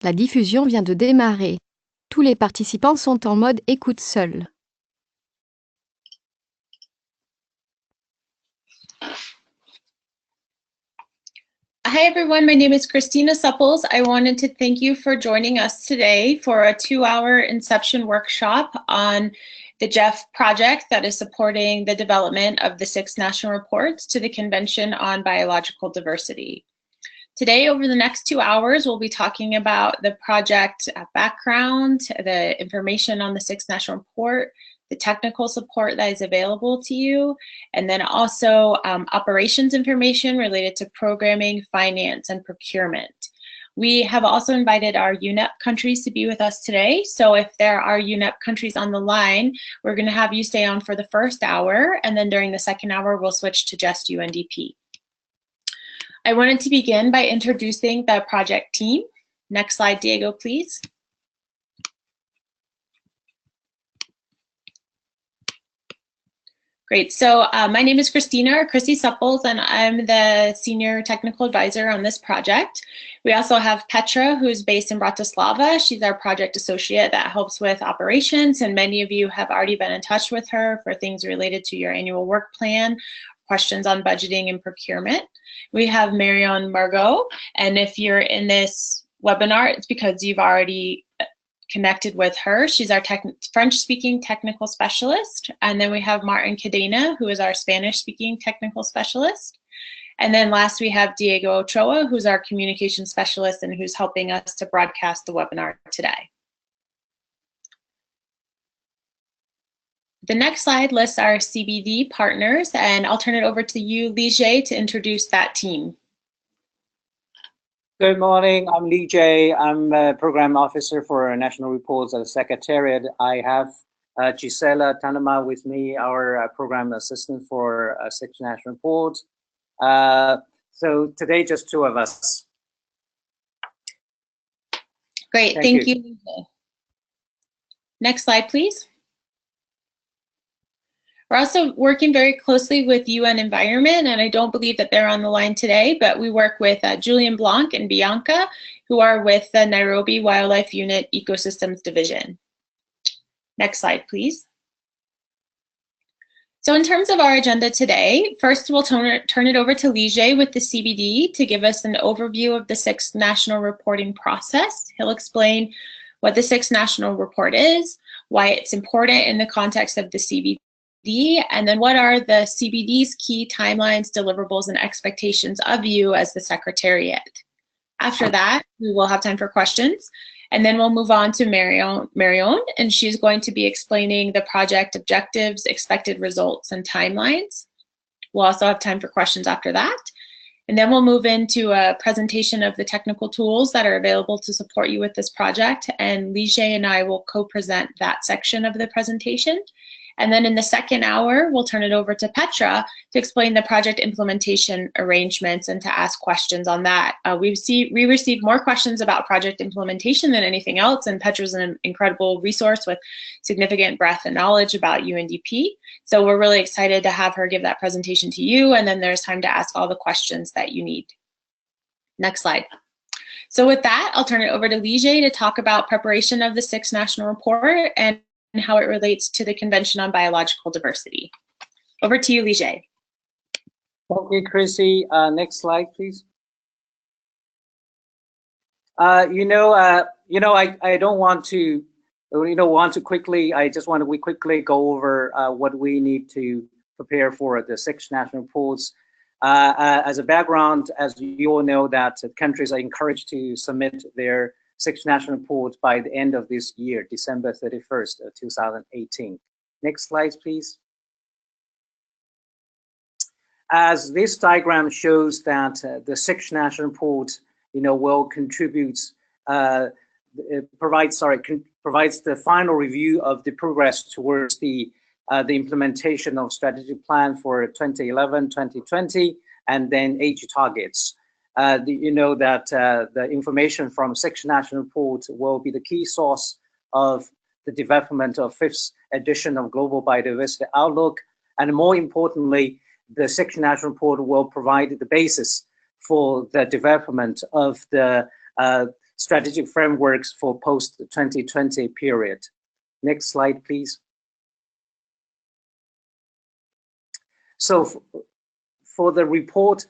La diffusion vient de démarrer. Tous les participants sont en mode écoute seul. Hi everyone, my name is Christina Supples. I wanted to thank you for joining us today for a 2-hour Inception workshop on the GEF project that is supporting the development of the 6 national reports to the Convention on Biological Diversity. Today, over the next 2 hours, we'll be talking about the project background, the information on the 6 national report, the technical support that is available to you, and then also operations information related to programming, finance, and procurement. We have also invited our UNEP countries to be with us today. So if there are UNEP countries on the line, we're going to have you stay on for the first hour, and then during the second hour, we'll switch to just UNDP. I wanted to begin by introducing the project team. Next slide, Diego, please. Great, so my name is Chrissy Supples, and I'm the Senior Technical Advisor on this project. We also have Petra, who's based in Bratislava. She's our project associate that helps with operations, and many of you have already been in touch with her for things related to your annual work plan, questions on budgeting and procurement. We have Marion Margot, and if you're in this webinar, it's because you've already connected with her. She's our French-speaking technical specialist. And then we have Martin Cadena, who is our Spanish-speaking technical specialist. And then last we have Diego Ochoa, who's our communication specialist and who's helping us to broadcast the webinar today. The next slide lists our CBD partners, and I'll turn it over to you, Lige, to introduce that team. Good morning, I'm Lee J. I'm a Program Officer for National Reports at the Secretariat. I have Gisela Tanema with me, our Program Assistant for 6 National Reports. So today, just 2 of us. Great, thank you. Next slide, please. We're also working very closely with UN Environment, and I don't believe that they're on the line today, but we work with Julian Blanc and Bianca, who are with the Nairobi Wildlife Unit Ecosystems Division. Next slide, please. So in terms of our agenda today, first we'll turn it over to Lige with the CBD to give us an overview of the 6 national reporting process. He'll explain what the 6 national report is, why it's important in the context of the CBD, and then what are the CBD's key timelines, deliverables, and expectations of you as the Secretariat. After that, we will have time for questions, and then we'll move on to Marion, and she's going to be explaining the project objectives, expected results, and timelines. We'll also have time for questions after that. And then we'll move into a presentation of the technical tools that are available to support you with this project, and Lige and I will co-present that section of the presentation. And then in the second hour, we'll turn it over to Petra to explain the project implementation arrangements and to ask questions on that. We received more questions about project implementation than anything else, and Petra's an incredible resource with significant breadth and knowledge about UNDP. So we're really excited to have her give that presentation to you, and then there's time to ask all the questions that you need. Next slide. So with that, I'll turn it over to Lige to talk about preparation of the 6 national report and how it relates to the Convention on Biological Diversity. Over to you, Lige. Okay, Chrissy. Next slide, please. I don't want to quickly. I just want to quickly go over what we need to prepare for the 6 national reports. As a background, as you all know, that countries are encouraged to submit their 6 national reports by the end of this year, December 31st, 2018. Next slide, please. As this diagram shows that the 6 national reports, will contribute, provides the final review of the progress towards the implementation of strategic plan for 2011-2020, and then age targets. The information from 6 national reports will be the key source of the development of 5th edition of Global Biodiversity Outlook, and more importantly, the 6 national report will provide the basis for the development of the strategic frameworks for post-2020 period. Next slide, please. So for the report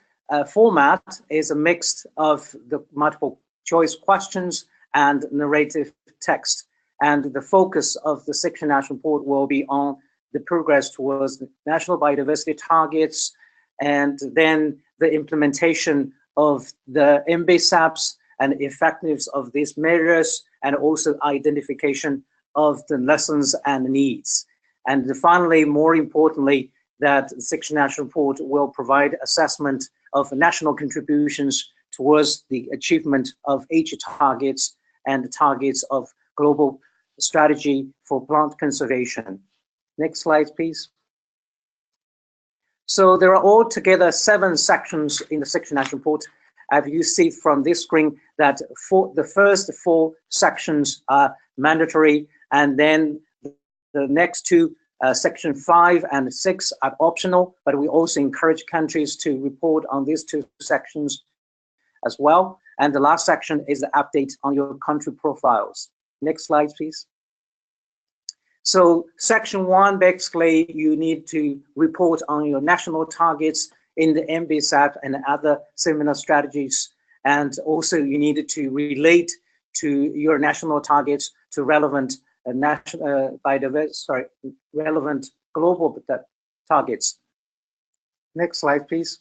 format is a mix of the multiple choice questions and narrative text. And the focus of the section national report will be on the progress towards the national biodiversity targets, and then the implementation of the MBSAPs and effectiveness of these measures, and also identification of the lessons and needs. And finally, more importantly, that the section national report will provide assessment of national contributions towards the achievement of H targets and the targets of global strategy for plant conservation. Next slide, please. So there are altogether 7 sections in the section national report. As you see from this screen, that the first 4 sections are mandatory, and then the next 2, section 5 and 6, are optional, but we also encourage countries to report on these 2 sections as well. And the last section is the update on your country profiles. Next slide, please. So section 1, basically, you need to report on your national targets in the MBSAP and other similar strategies. And also you needed to relate to your national targets to relevant relevant global targets. Next slide, please.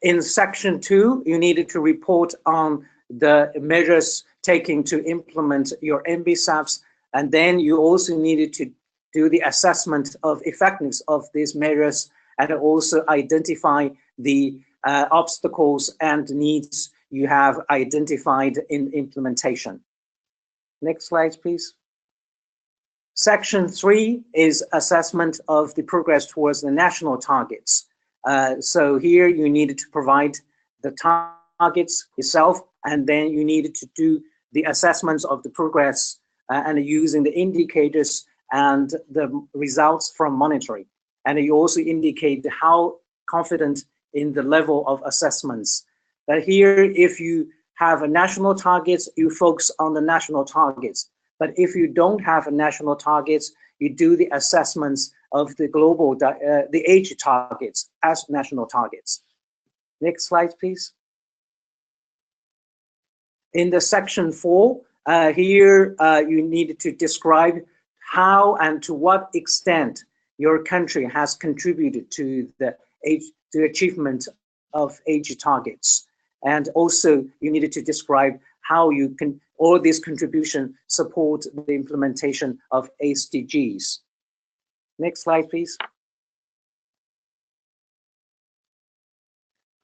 In section 2, you needed to report on the measures taken to implement your MBSAPs, and then you also needed to do the assessment of effectiveness of these measures, and also identify the obstacles and needs you have identified in implementation. Next slide, please. Section 3 is assessment of the progress towards the national targets. So here you needed to provide the targets itself, and then you needed to do the assessments of the progress and using the indicators and the results from monitoring. And you also indicate how confident in the level of assessments. That here, if you have a national targets, you focus on the national targets. But if you don't have a national targets, you do the assessments of the global, the H targets as national targets. Next slide, please. In the section 4, here you needed to describe how and to what extent your country has contributed to the achievement of H targets. And also you needed to describe how you can, all these contributions support the implementation of SDGs. Next slide, please.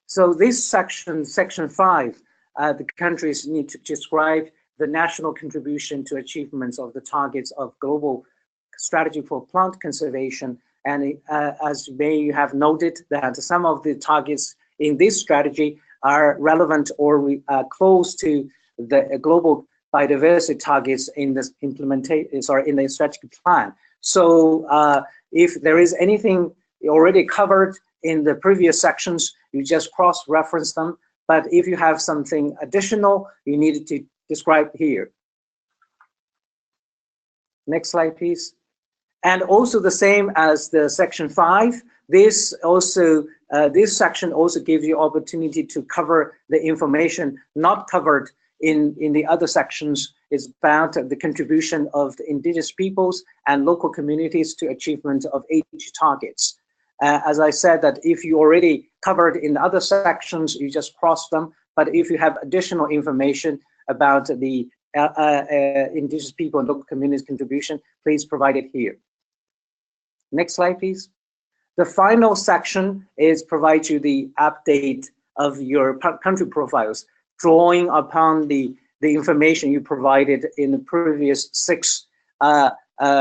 So this section, section 5, the countries need to describe the national contribution to achievements of the targets of global strategy for plant conservation. And as you may have noted, that some of the targets in this strategy are relevant or close to the global biodiversity targets in this implementation, in the strategic plan. So if there is anything already covered in the previous sections, you just cross-reference them. But if you have something additional, you need to describe here. Next slide, please. And also the same as the section 5, this section also gives you opportunity to cover the information not covered in the other sections. Is about the contribution of the indigenous peoples and local communities to achievement of H targets. As I said, that if you already covered in the other sections, you just cross them. But if you have additional information about the indigenous people and local communities contribution, please provide it here. Next slide, please. The final section is provide you the update of your country profiles, drawing upon the information you provided in the previous 6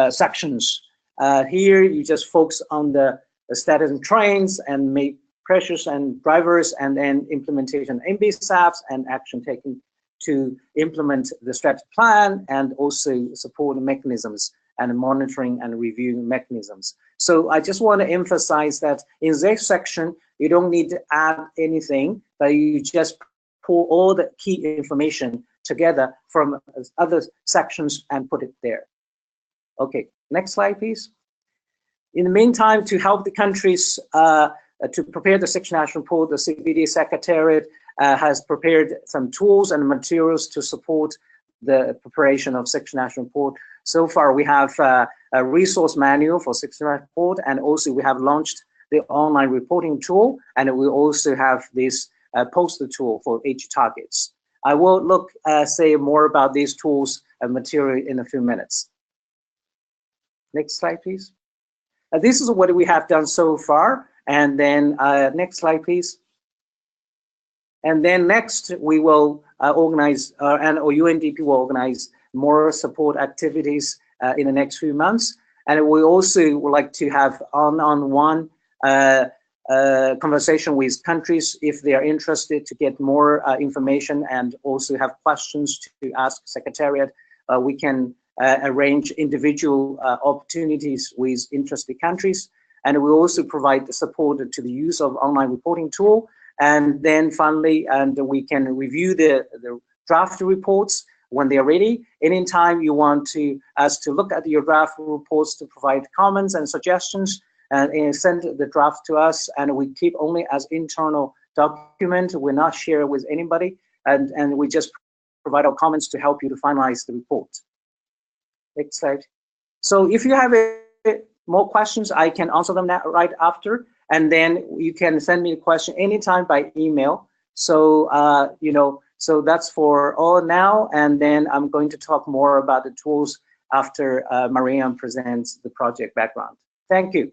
sections. Here you just focus on the status and trends and make pressures and drivers, and then implementation MBSAPs and action taken to implement the strategic plan, and also support mechanisms and monitoring and reviewing mechanisms. So I just want to emphasize that in this section, you don't need to add anything, but you just pull all the key information together from other sections and put it there. Okay, next slide, please. In the meantime, to help the countries to prepare the Sixth National Report, the CVB Secretariat has prepared some tools and materials to support the preparation of Sixth National Report. So far, we have a resource manual for Sixth National Report, and also we have launched the online reporting tool, and we also have this poster tool for each targets. I will say more about these tools and material in a few minutes. Next slide, please. This is what we have done so far. And then next slide, please. And then next, we will organize, or UNDP will organize more support activities in the next few months. And we also would like to have one-on-one conversation with countries if they are interested to get more information and also have questions to ask Secretariat. We can arrange individual opportunities with interested countries. And we also provide support to the use of online reporting tool. And then finally, we can review the draft reports when they're ready. Anytime you want us to look at your draft reports to provide comments and suggestions, and send the draft to us, and we keep only as internal document. We're not share with anybody, and we just provide our comments to help you to finalize the report. Next slide. So if you have more questions, I can answer them right after, and then you can send me a question anytime by email. So so that's for all now, and then I'm going to talk more about the tools after Marianne presents the project background. Thank you.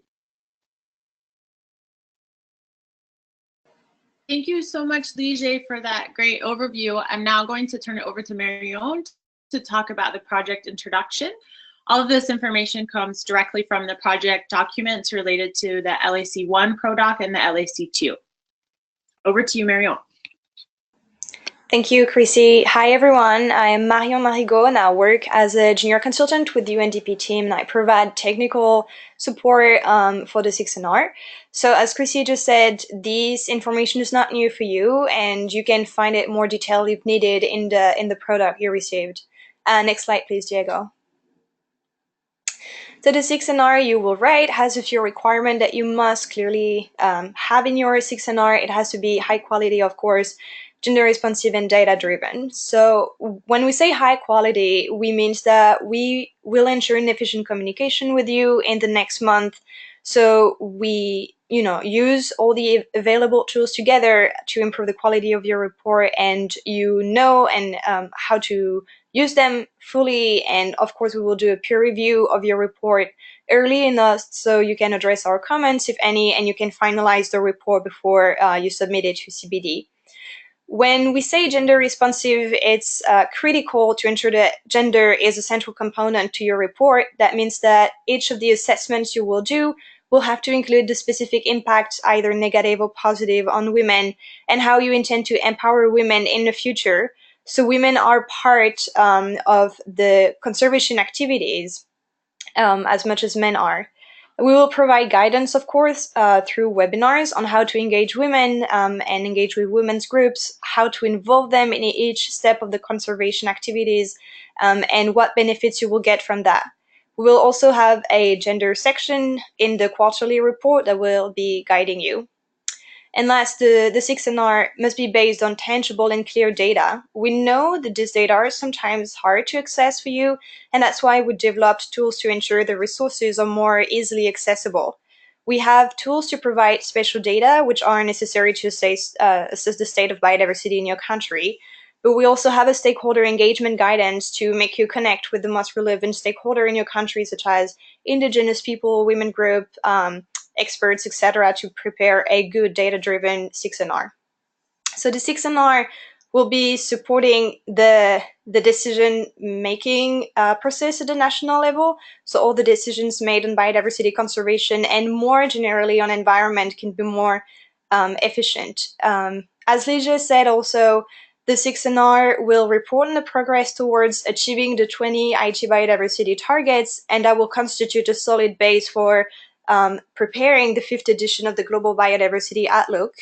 Thank you so much, Lige, for that great overview. I'm now going to turn it over to Marion to talk about the project introduction. All of this information comes directly from the project documents related to the LAC1 ProDoc and the LAC2. Over to you, Marion. Thank you, Chrissy. Hi, everyone. I'm Marion Marigot, and I work as a junior consultant with the UNDP team, and I provide technical support for the 6NR. So as Chrissy just said, this information is not new for you, and you can find it more detailed if needed in the product you received. Next slide, please, Diego. So the 6NR you will write has a few requirements that you must clearly have in your 6NR. It has to be high quality, of course, gender responsive and data driven. So when we say high quality, we mean that we will ensure an efficient communication with you in the next month. So we, use all the available tools together to improve the quality of your report, and how to use them fully. And of course, we will do a peer review of your report early enough so you can address our comments, if any, and you can finalize the report before you submit it to CBD. When we say gender responsive, it's critical to ensure that gender is a central component to your report. That means that each of the assessments you will do will have to include the specific impact, either negative or positive, on women, and how you intend to empower women in the future. So women are part of the conservation activities as much as men are. We will provide guidance, of course, through webinars on how to engage women and engage with women's groups, how to involve them in each step of the conservation activities, and what benefits you will get from that. We will also have a gender section in the quarterly report that will be guiding you. And last, the 6NR must be based on tangible and clear data. We know that these data are sometimes hard to access for you, and that's why we developed tools to ensure the resources are more easily accessible. We have tools to provide spatial data, which are necessary to assess the state of biodiversity in your country. But we also have a stakeholder engagement guidance to make you connect with the most relevant stakeholder in your country, such as indigenous people, women group, experts, etc., to prepare a good data-driven 6NR. So the 6NR will be supporting the decision-making process at the national level. So all the decisions made on biodiversity conservation and more generally on environment can be more efficient. As Lige said also, the 6NR will report on the progress towards achieving the 20 IG biodiversity targets, and that will constitute a solid base for preparing the 5th edition of the Global Biodiversity Outlook.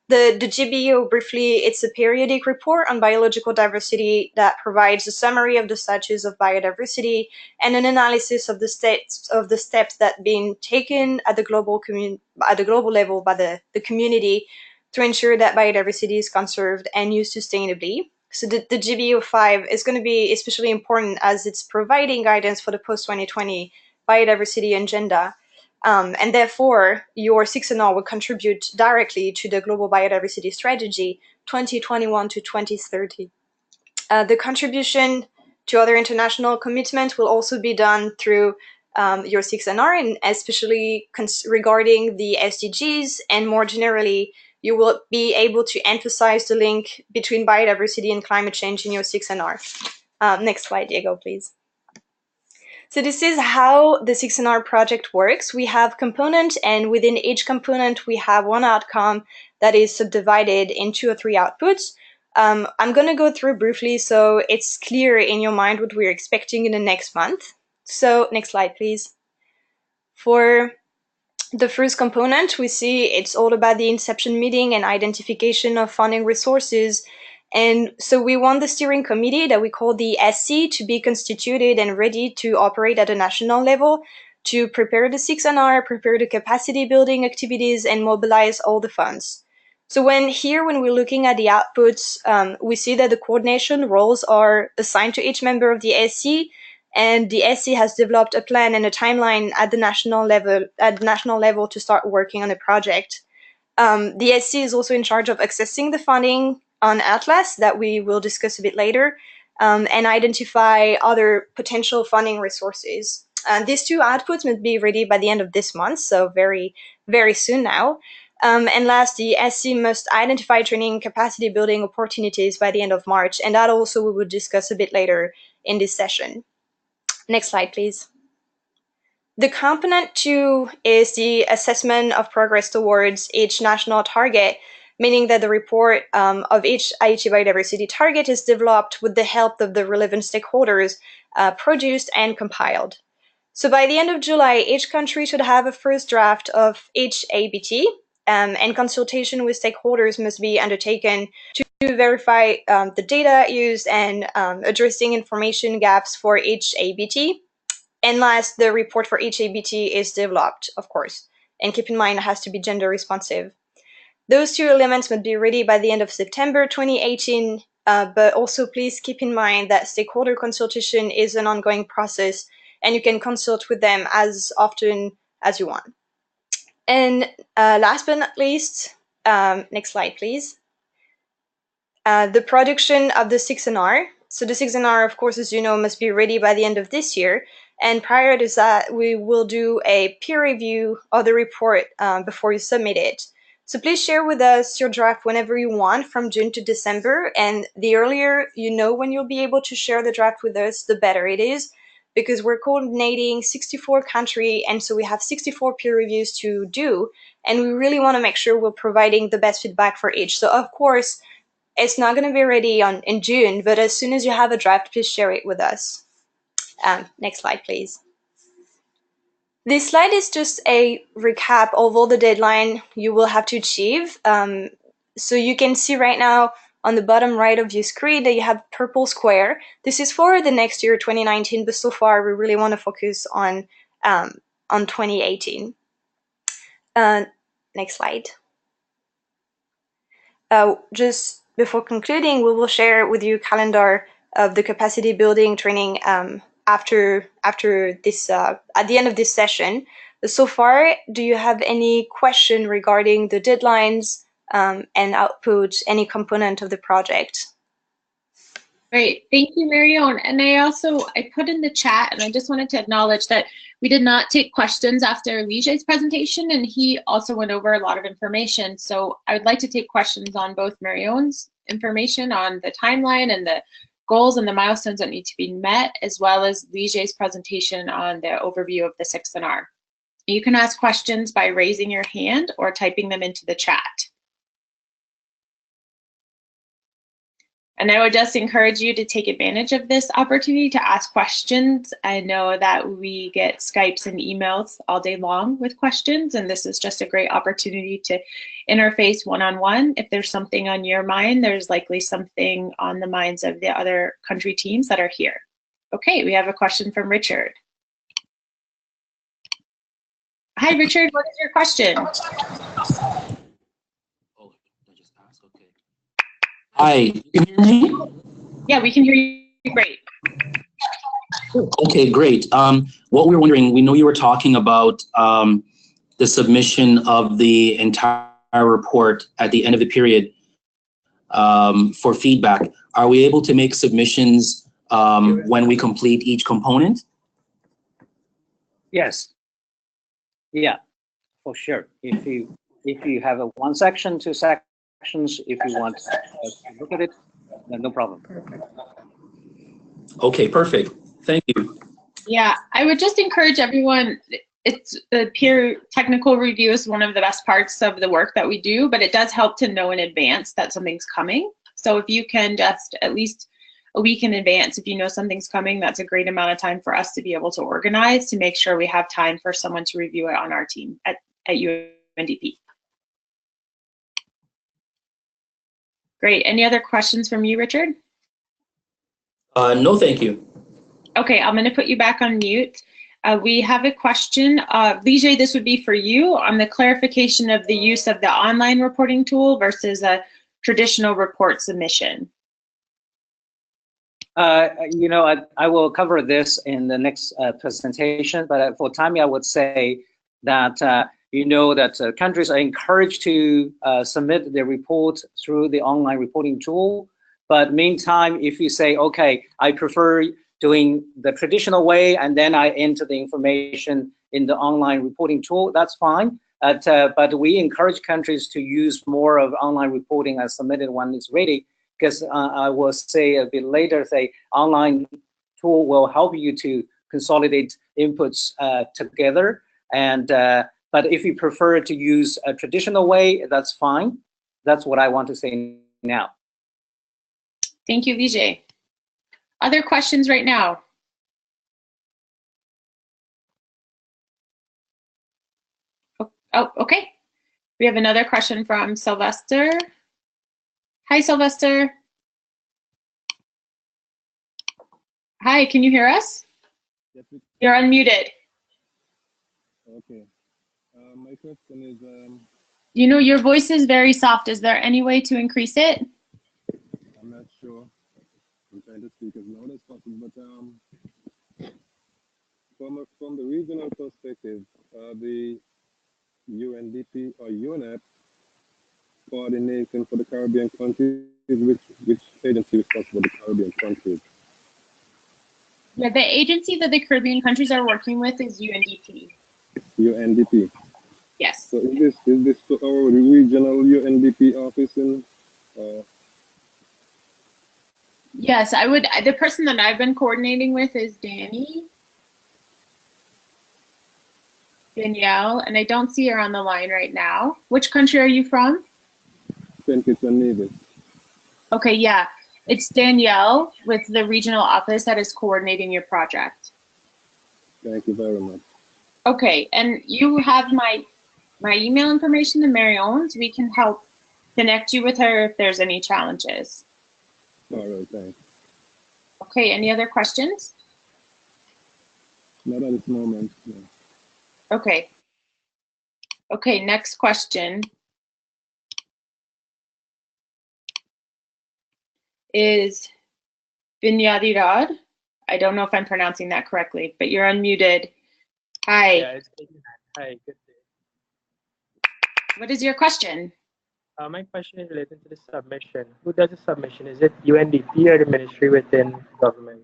The GBO, briefly, it's a periodic report on biological diversity that provides a summary of the status of biodiversity and an analysis of the steps that been taken at the global level by the community to ensure that biodiversity is conserved and used sustainably. So the GBO5 is going to be especially important as it's providing guidance for the post-2020 biodiversity agenda. And therefore, your 6NR will contribute directly to the Global Biodiversity Strategy 2021 to 2030. The contribution to other international commitments will also be done through your 6NR, and especially regarding the SDGs, and more generally, you will be able to emphasize the link between biodiversity and climate change in your 6NR. Next slide, Diego, please. So this is how the 6NR project works. We have components, and within each component, we have one outcome that is subdivided in 2 or 3 outputs. I'm going to go through briefly so it's clear in your mind what we're expecting in the next month. So next slide, please. For the first component, we see it's all about the Inception Meeting and identification of funding resources. And so we want the steering committee that we call the SC to be constituted and ready to operate at a national level to prepare the 6NR, prepare the capacity building activities, and mobilize all the funds. So when we're looking at the outputs, we see that the coordination roles are assigned to each member of the SC, and the SC has developed a plan and a timeline at the national level to start working on the project. The SC is also in charge of accessing the funding on Atlas that we will discuss a bit later, and identify other potential funding resources. These 2 outputs must be ready by the end of this month, so very, very soon now. And last, the SC must identify training capacity building opportunities by the end of March, and that also we will discuss a bit later in this session. Next slide, please. The component 2 is the assessment of progress towards each national target, meaning that the report of each Aichi Biodiversity Target is developed with the help of the relevant stakeholders, produced and compiled. So by the end of July, each country should have a first draft of each ABT, and consultation with stakeholders must be undertaken to verify the data used and addressing information gaps for each ABT. And last, the report for each ABT is developed, of course, and keep in mind it has to be gender responsive. Those 2 elements must be ready by the end of September 2018, but also please keep in mind that stakeholder consultation is an ongoing process, and you can consult with them as often as you want. And last but not least, next slide, please. The production of the 6NR. So the 6NR, of course, as you know, must be ready by the end of this year. And prior to that, we will do a peer review of the report before you submit it. So please share with us your draft whenever you want from June to December. And the earlier you know when you'll be able to share the draft with us, the better it is, because we're coordinating 64 countries, and so we have 64 peer reviews to do. And we really want to make sure we're providing the best feedback for each. So of course, it's not going to be ready in June, but as soon as you have a draft, please share it with us. Next slide, please. This slide is just a recap of all the deadline you will have to achieve. So you can see right now on the bottom right of your screen that you have purple square. This is for the next year, 2019, but so far we really want to focus on 2018. Next slide. Just before concluding, we will share with you calendar of the capacity building training after this at the end of this session. So far, do you have any question regarding the deadlines and output, any component of the project? Great, thank you, Marion. And I put in the chat, and I just wanted to acknowledge that we did not take questions after Lige's presentation, and he also went over a lot of information. So I would like to take questions on both Marion's information on the timeline and the goals and the milestones that need to be met, as well as Lige's presentation on the overview of the 6NR. You can ask questions by raising your hand or typing them into the chat. And I would just encourage you to take advantage of this opportunity to ask questions. I know that we get Skypes and emails all day long with questions, and this is just a great opportunity to interface one-on-one. If there's something on your mind, there's likely something on the minds of the other country teams that are here. Okay, we have a question from Richard. Hi, Richard, what is your question? Hi, you can hear me? Yeah, we can hear you great. Okay, great. What we were wondering, we know you were talking about the submission of the entire report at the end of the period for feedback. Are we able to make submissions when we complete each component? Yes. Yeah, for sure. If you have a one section, two sections, if you want to look at it, then no problem. Okay, perfect. Thank you. Yeah, I would just encourage everyone, it's the peer technical review is one of the best parts of the work that we do, but it does help to know in advance that something's coming. So if you can just at least a week in advance, if you know something's coming, that's a great amount of time for us to be able to organize to make sure we have time for someone to review it on our team at UNDP. Great. Any other questions from you, Richard? No, thank you. Okay, I'm going to put you back on mute. We have a question. Lige, this would be for you on the clarification of the use of the online reporting tool versus a traditional report submission. You know, I will cover this in the next presentation, but for Tammy, I would say that you know that countries are encouraged to submit their report through the online reporting tool. But meantime, if you say, okay, I prefer doing the traditional way and then I enter the information in the online reporting tool, that's fine. But we encourage countries to use more of online reporting as submitted when it's ready, because I will say a bit later, say online tool will help you to consolidate inputs together. And but if you prefer to use a traditional way, that's fine. That's what I want to say now. Thank you, Lige. Other questions right now? Oh, okay. We have another question from Sylvester. Hi, Sylvester. Hi, can you hear us? Yes, You're unmuted. okay. My question is, You know, your voice is very soft. Is there any way to increase it? I'm not sure. I'm trying to speak as loud as possible, but from the regional perspective, the UNDP or UNEP coordination for the Caribbean countries, which agency is responsible for the Caribbean countries? Yeah, the agency that the Caribbean countries are working with is UNDP. UNDP. Yes. So is this to our regional UNDP office in? Yes, I would. The person that I've been coordinating with is Danielle, and I don't see her on the line right now. Which country are you from? St. Kitts and Nevis. Okay, yeah. It's Danielle with the regional office that is coordinating your project. Thank you very much. Okay, and you have my email information and Marion's. We can help connect you with her if there's any challenges. All right, thanks. Okay, any other questions? Not at this moment, no. Okay. Okay, next question is Binyadirad. I don't know if I'm pronouncing that correctly, but you're unmuted. Hi. Yeah, hi, good day. What is your question? My question is related to the submission. Who does the submission? Is it UNDP or the ministry within government?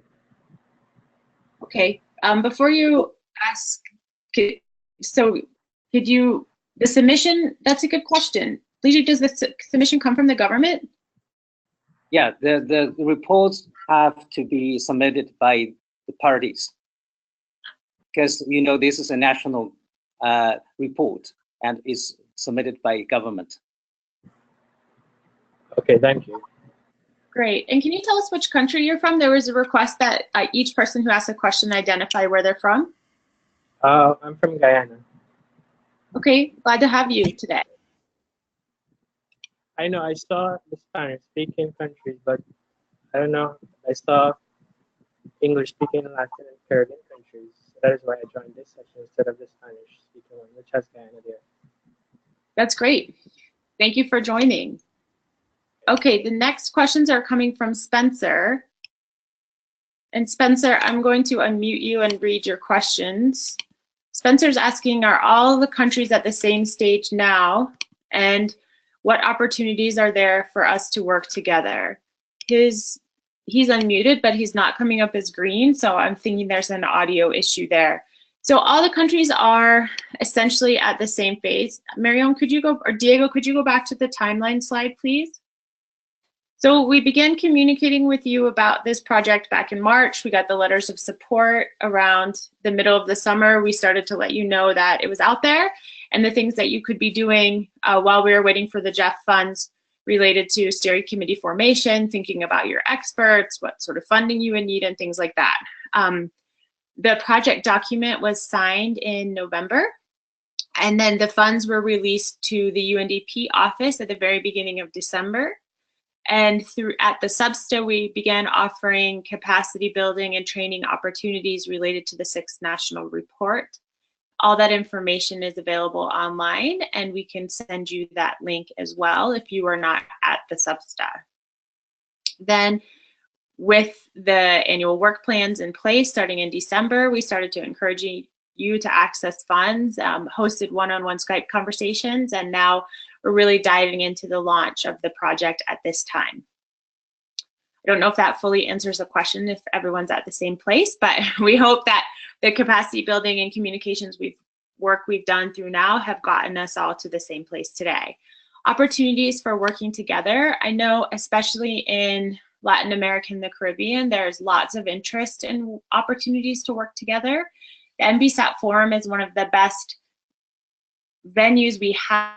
Okay, before you ask, the submission, that's a good question. Lige, does the submission come from the government? Yeah, the reports have to be submitted by the parties, because you know this is a national report and is submitted by government. Okay, thank you. Great. And can you tell us which country you're from? There was a request that each person who asked a question identify where they're from. I'm from Guyana. Okay, glad to have you today. I know I saw the Spanish-speaking countries, but I don't know. I saw English-speaking Latin and Caribbean countries. So that is why I joined this session instead of the Spanish-speaking one, which has Guyana there. That's great. Thank you for joining. Okay, the next questions are coming from Spencer. And Spencer, I'm going to unmute you and read your questions. Spencer's asking, are all the countries at the same stage now? And what opportunities are there for us to work together? He's unmuted, but he's not coming up as green, so I'm thinking there's an audio issue there. So all the countries are essentially at the same phase. Marion, could you go, or Diego, could you go back to the timeline slide, please? So we began communicating with you about this project back in March. We got the letters of support around the middle of the summer. We started to let you know that it was out there and the things that you could be doing while we were waiting for the GEF funds related to steering committee formation, thinking about your experts, what sort of funding you would need, and things like that. The project document was signed in November, and then the funds were released to the UNDP office at the very beginning of December. And at the Substa, we began offering capacity building and training opportunities related to the 6th National Report. All that information is available online, and we can send you that link as well if you are not at the Substa. Then, with the annual work plans in place starting in December, we started to encourage you to access funds, hosted one-on-one Skype conversations, and now we're really diving into the launch of the project at this time. I don't know if that fully answers the question if everyone's at the same place, but we hope that the capacity building and communications work we've done through now have gotten us all to the same place today. Opportunities for working together. I know especially in Latin America and the Caribbean, there's lots of interest in opportunities to work together. The NBSAT Forum is one of the best venues we have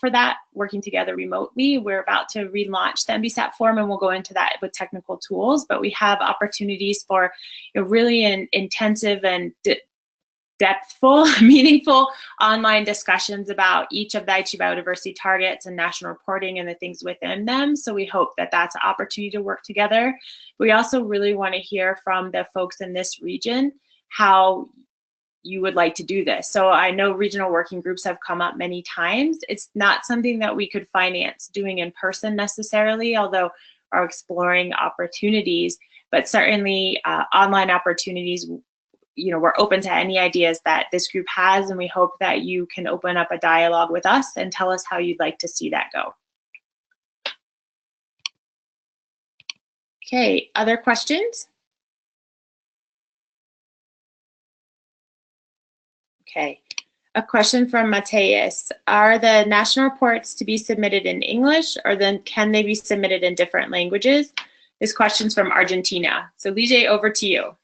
for that, working together remotely. We're about to relaunch the NBSAT Forum, and we'll go into that with technical tools, but we have opportunities for really intensive and depthful, meaningful online discussions about each of the Aichi biodiversity targets and national reporting and the things within them. So we hope that that's an opportunity to work together. We also really want to hear from the folks in this region how you would like to do this. So I know regional working groups have come up many times. It's not something that we could finance doing in person necessarily, although are exploring opportunities, but certainly online opportunities. We're open to any ideas that this group has, and we hope that you can open up a dialogue with us and tell us how you'd like to see that go. Okay, other questions? Okay, a question from Mateus. Are the national reports to be submitted in English, or then can they be submitted in different languages? This question's from Argentina. So Lige, over to you.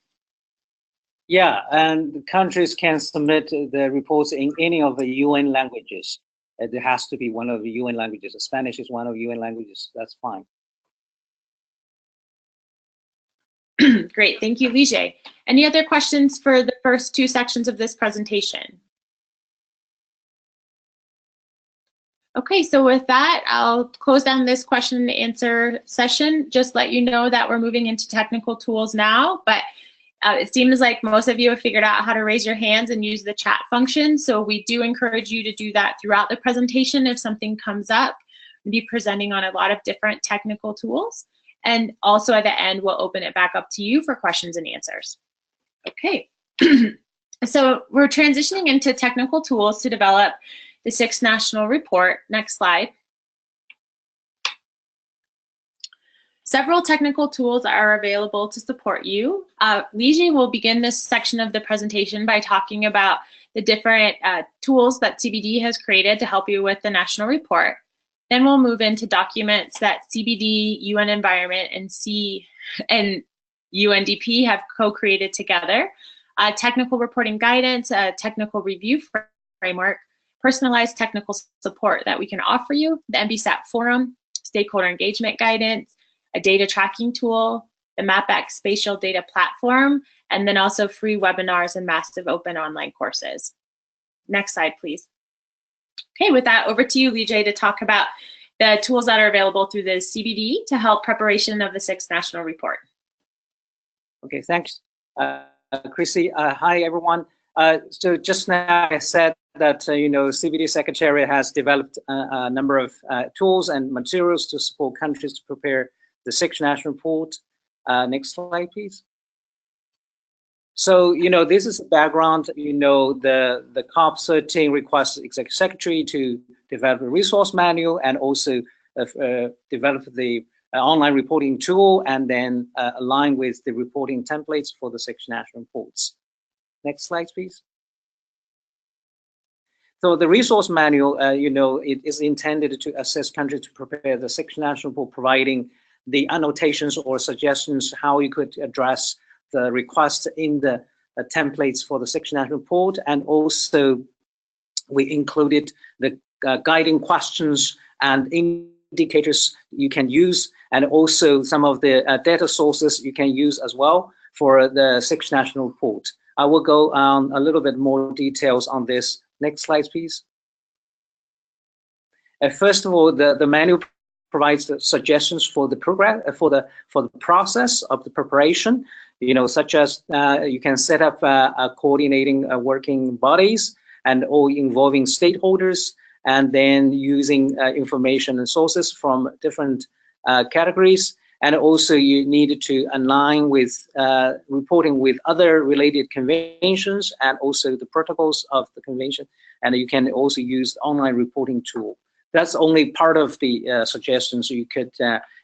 Yeah, and countries can submit the reports in any of the UN languages. It has to be one of the UN languages. Spanish is one of the UN languages. That's fine. Great, thank you, Lige. Any other questions for the first two sections of this presentation? Okay, so with that, I'll close down this question and answer session. Just let you know that we're moving into technical tools now, but it seems like most of you have figured out how to raise your hands and use the chat function. So we do encourage you to do that throughout the presentation. If something comes up, we'll be presenting on a lot of different technical tools. And also at the end, we'll open it back up to you for questions and answers. Okay, so we're transitioning into technical tools to develop the 6th National Report. Next slide. Several technical tools are available to support you. Lige will begin this section of the presentation by talking about the different tools that CBD has created to help you with the National Report. Then we'll move into documents that CBD, UN Environment, and UNDP have co-created together. Technical reporting guidance, a technical review framework, personalized technical support that we can offer you, the NBSAT Forum, stakeholder engagement guidance, a data tracking tool, the MapX Spatial Data platform, and then also free webinars and massive open online courses. Next slide, please. Okay, with that, over to you, Lijay, to talk about the tools that are available through the CBD to help preparation of the 6th National Report. Okay, thanks, Chrissy. Hi, everyone. So just now I said that, CBD Secretariat has developed a number of tools and materials to support countries to prepare the 6th National Report. Next slide, please. So, this is the background. The COP13 requests the Executive Secretary to develop a resource manual and also develop the online reporting tool, and then align with the reporting templates for the 6 national reports. Next slide, please. So the resource manual, it is intended to assist countries to prepare the 6 national report, providing the annotations or suggestions how you could address the requests in the templates for the 6 national report. And also we included the guiding questions and indicators you can use, and also some of the data sources you can use as well for the 6 national report. I will go on a little bit more details on this. Next slide, please. First of all, the manual provides the suggestions for the program, for the process of the preparation. Such as you can set up coordinating working bodies and all involving stakeholders, and then using information and sources from different categories. And also you need to align with reporting with other related conventions and also the protocols of the convention. And you can also use online reporting tool. That's only part of the suggestions. You could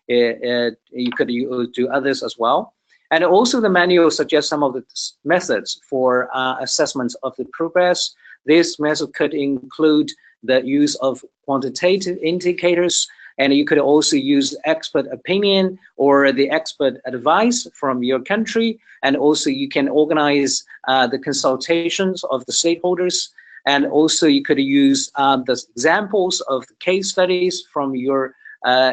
do others as well. And also the manual suggests some of the methods for assessments of the progress. This method could include the use of quantitative indicators, and you could also use expert opinion or the expert advice from your country. And also you can organize the consultations of the stakeholders. And also you could use the examples of the case studies from your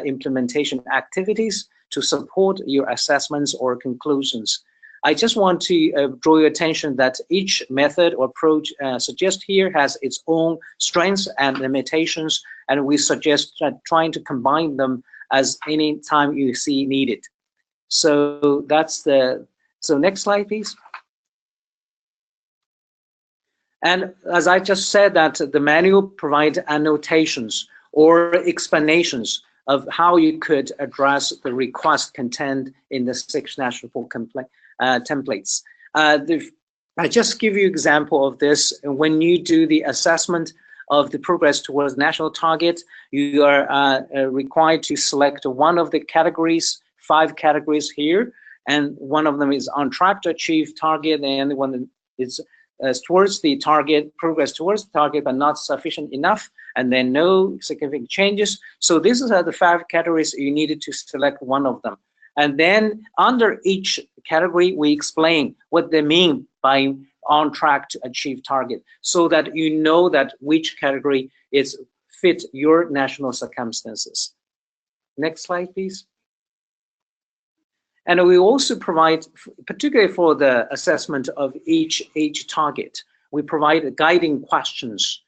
implementation activities to support your assessments or conclusions. I just want to draw your attention that each method or approach suggested here has its own strengths and limitations, and we suggest trying to combine them as any time you see needed. So that's so next slide, please. And as I just said, that the manual provides annotations or explanations of how you could address the request contained in the 6 national report templates. I just give you an example of this. When you do the assessment of the progress towards national target, you are required to select one of the categories, 5 categories here, and one of them is on track to achieve target, and one is towards the target, progress towards the target, but not sufficient enough, and then no significant changes. So these are the 5 categories you needed to select one of them. And then under each category, we explain what they mean by on track to achieve target, so that you know that which category is fit your national circumstances. Next slide, please. And we also provide, particularly for the assessment of each target, we provide guiding questions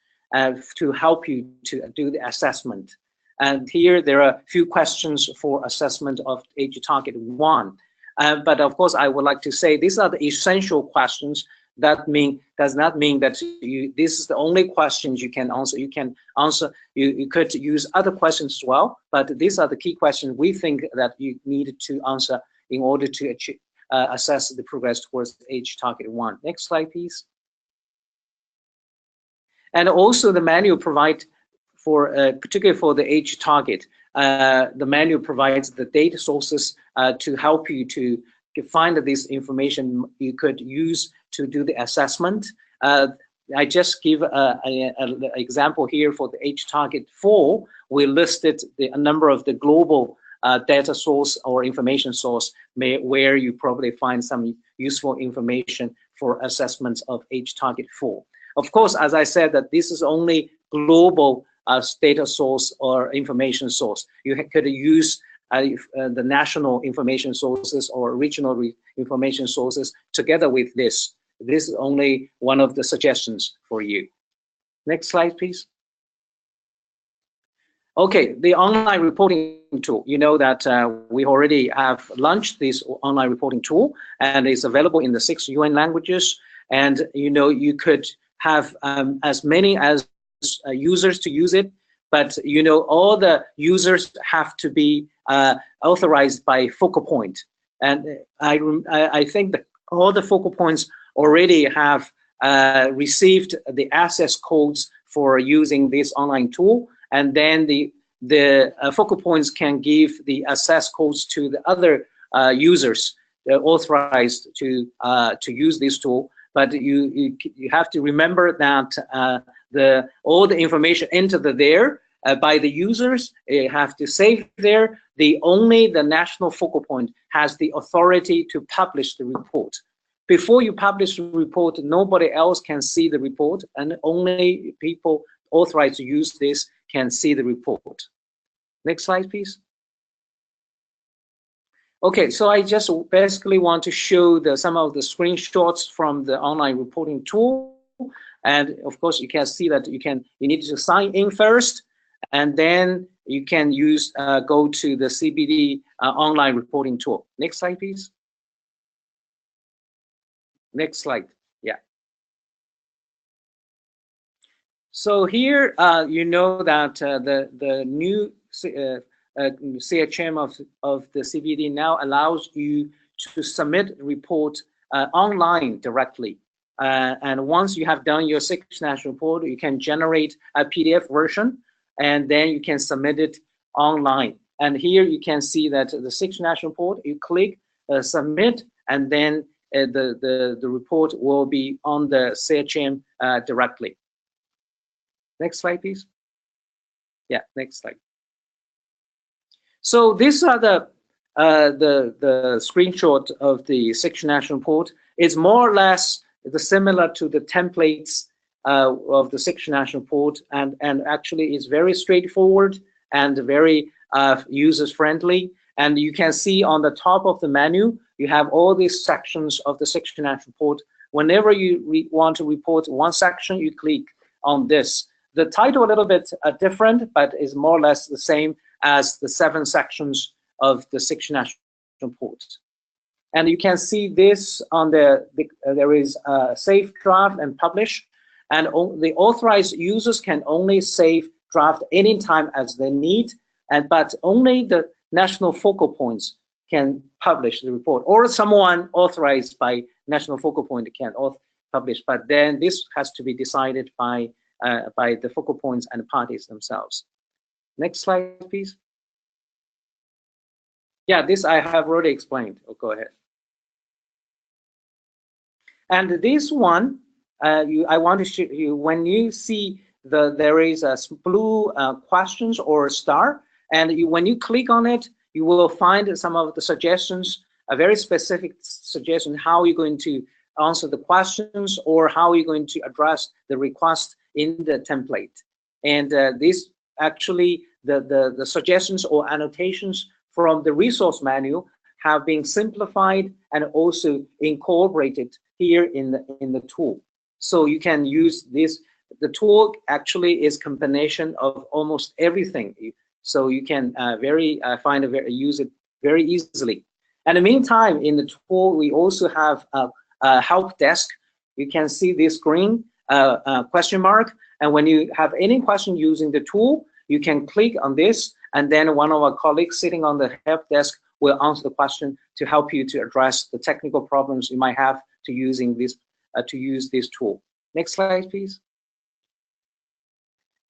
to help you to do the assessment. And here there are a few questions for assessment of age target 1. But of course, I would like to say these are the essential questions. That does not mean that this is the only questions you can answer. You could use other questions as well, but these are the key questions we think that you need to answer in order to achieve, assess the progress towards age target 1. Next slide, please. And also the manual provides for, particularly for the age target, the manual provides the data sources to help you to find this information you could use to do the assessment. I just give an example here for the age target 4. We listed a number of the global data source or information source where you probably find some useful information for assessments of age target 4. Of course, as I said, that this is only global data source or information source. You could use the national information sources or regional information sources together with this. This is only one of the suggestions for you. Next slide, please. Okay, the online reporting tool. You know that we already have launched this online reporting tool, and it's available in the 6 UN languages. And you know, you could have as many as users to use it, but you know, all the users have to be authorized by focal point. And I think that all the focal points already have received the access codes for using this online tool, and then the focal points can give the access codes to the other users authorized to use this tool. But you have to remember that all the information entered there by the users have to save there. Only the national focal point has the authority to publish the report. Before you publish the report, nobody else can see the report, and only people authorized to use this can see the report. Next slide, please. Okay, so I just basically want to show some of the screenshots from the online reporting tool. And of course, you can see that you need to sign in first, and then you can go to the CBD online reporting tool. Next slide, please. Next slide. Yeah. So here, you know that the new CHM of the CBD now allows you to submit a report online directly. And once you have done your 6 national report, you can generate a PDF version, and then you can submit it online. And here you can see that the 6 national report, you click submit, and then the report will be on the CHM directly. Next slide, please. Yeah, next slide. So these are the screenshot of the 6 national report. It's more or less similar to the templates of the 6 national report, and actually it's very straightforward and very user-friendly. And you can see on the top of the menu, you have all these sections of the 6 national report. Whenever you want to report one section, you click on this. The title a little bit different, but is more or less the same as the 7 sections of the 6 national reports. And you can see this on there is save draft and publish, and the authorized users can only save draft anytime as they need, but only the national focal points can publish the report, or someone authorized by national focal point can publish, but then this has to be decided by the focal points and parties themselves. Next slide, please. Yeah, this I have already explained. Oh, go ahead. And this one, I want to show you, when you see there is a blue questions or a star, and when you click on it, you will find some of the suggestions, a very specific suggestion how you're going to answer the questions or how you're going to address the request in the template. And this actually, the suggestions or annotations from the resource manual have been simplified and also incorporated here in the tool. So you can use this. The tool actually is combination of almost everything. So you can use it very easily. And in the meantime, in the tool, we also have a help desk. You can see this green question mark. And when you have any question using the tool, you can click on this, and then one of our colleagues sitting on the help desk will answer the question to help you to address the technical problems you might have to use this tool. Next slide, please.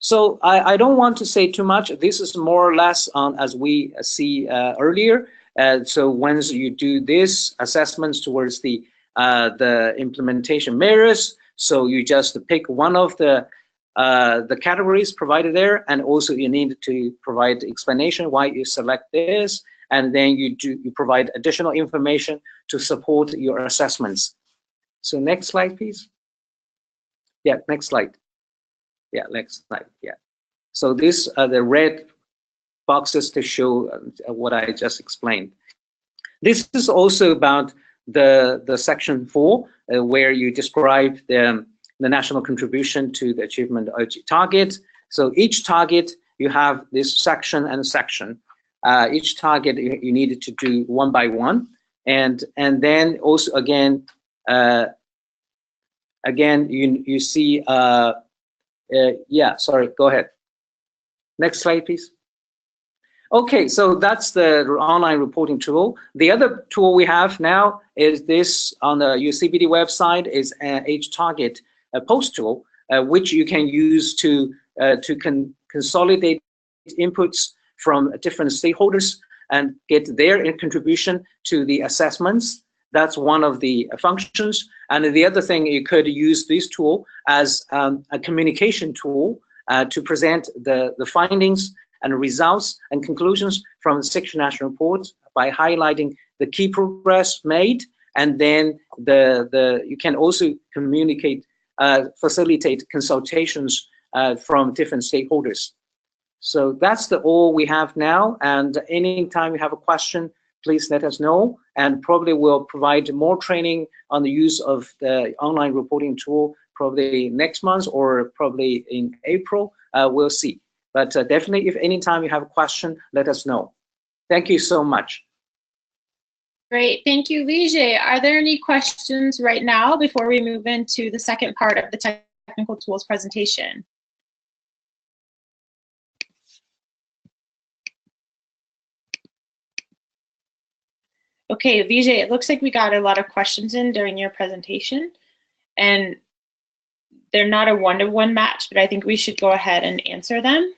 So I don't want to say too much. This is more or less on as we see earlier. So once you do this assessments towards the implementation measures, so you just pick one of the categories provided there, and also you need to provide explanation why you select this, and then you provide additional information to support your assessments. So next slide, please. Yeah, next slide. Yeah, next slide. Yeah. So this the red boxes to show what I just explained. This is also about the section 4, where you describe the national contribution to the achievement of target. So each target, you have this section and section. Each target you needed to do one by one, and then also again you see yeah, sorry, go ahead. Next slide, please. Okay, so that's the online reporting tool. The other tool we have now is this on the CVB website, is H-Target post tool, which you can use to consolidate inputs from different stakeholders and get their contribution to the assessments. That's one of the functions. And the other thing, you could use this tool as a communication tool to present the findings and results and conclusions from the 6 national reports by highlighting the key progress made, and then you can also communicate, facilitate consultations from different stakeholders. So that's all we have now, and anytime you have a question, please let us know, and probably we'll provide more training on the use of the online reporting tool probably next month or probably in April. We'll see. But definitely, if anytime you have a question, let us know. Thank you so much. Great, thank you, Lige. Are there any questions right now before we move into the second part of the technical tools presentation? Okay, Vijay, it looks like we got a lot of questions in during your presentation, and they're not a one-to-one match, but I think we should go ahead and answer them.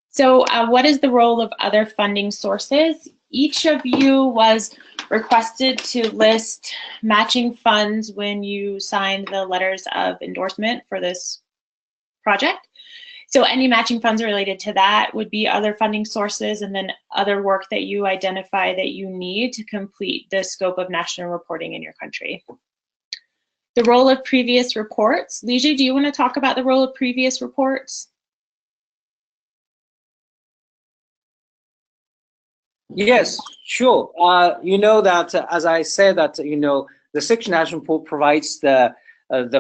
So what is the role of other funding sources? Each of you was requested to list matching funds when you signed the letters of endorsement for this project. So any matching funds related to that would be other funding sources, and then other work that you identify that you need to complete the scope of national reporting in your country. The role of previous reports. Lige, do you want to talk about the role of previous reports? Yes, sure. You know that, as I said, that the 6 national report provides the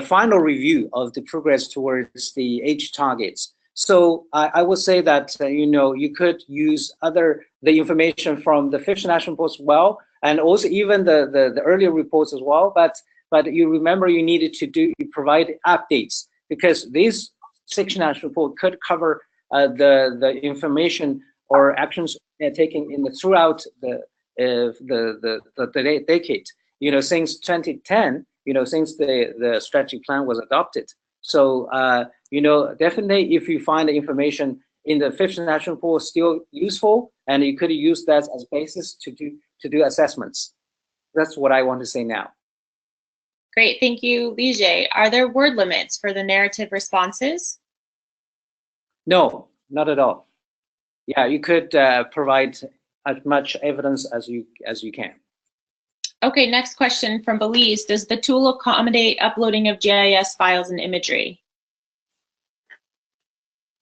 final review of the progress towards the H targets. So I would say that you could use the information from the 5th national report as well, and also even the earlier reports as well. But you remember you needed to provide updates, because this 6 national report could cover the information or actions taken throughout the decade. Since 2010, since the strategic plan was adopted. So definitely, if you find the information in the 5th national report still useful, and you could use that as basis to do assessments. That's what I want to say now. Great, thank you, Lige. Are there word limits for the narrative responses? No, not at all. Yeah, you could provide as much evidence as you can. Okay, next question from Belize. Does the tool accommodate uploading of GIS files and imagery?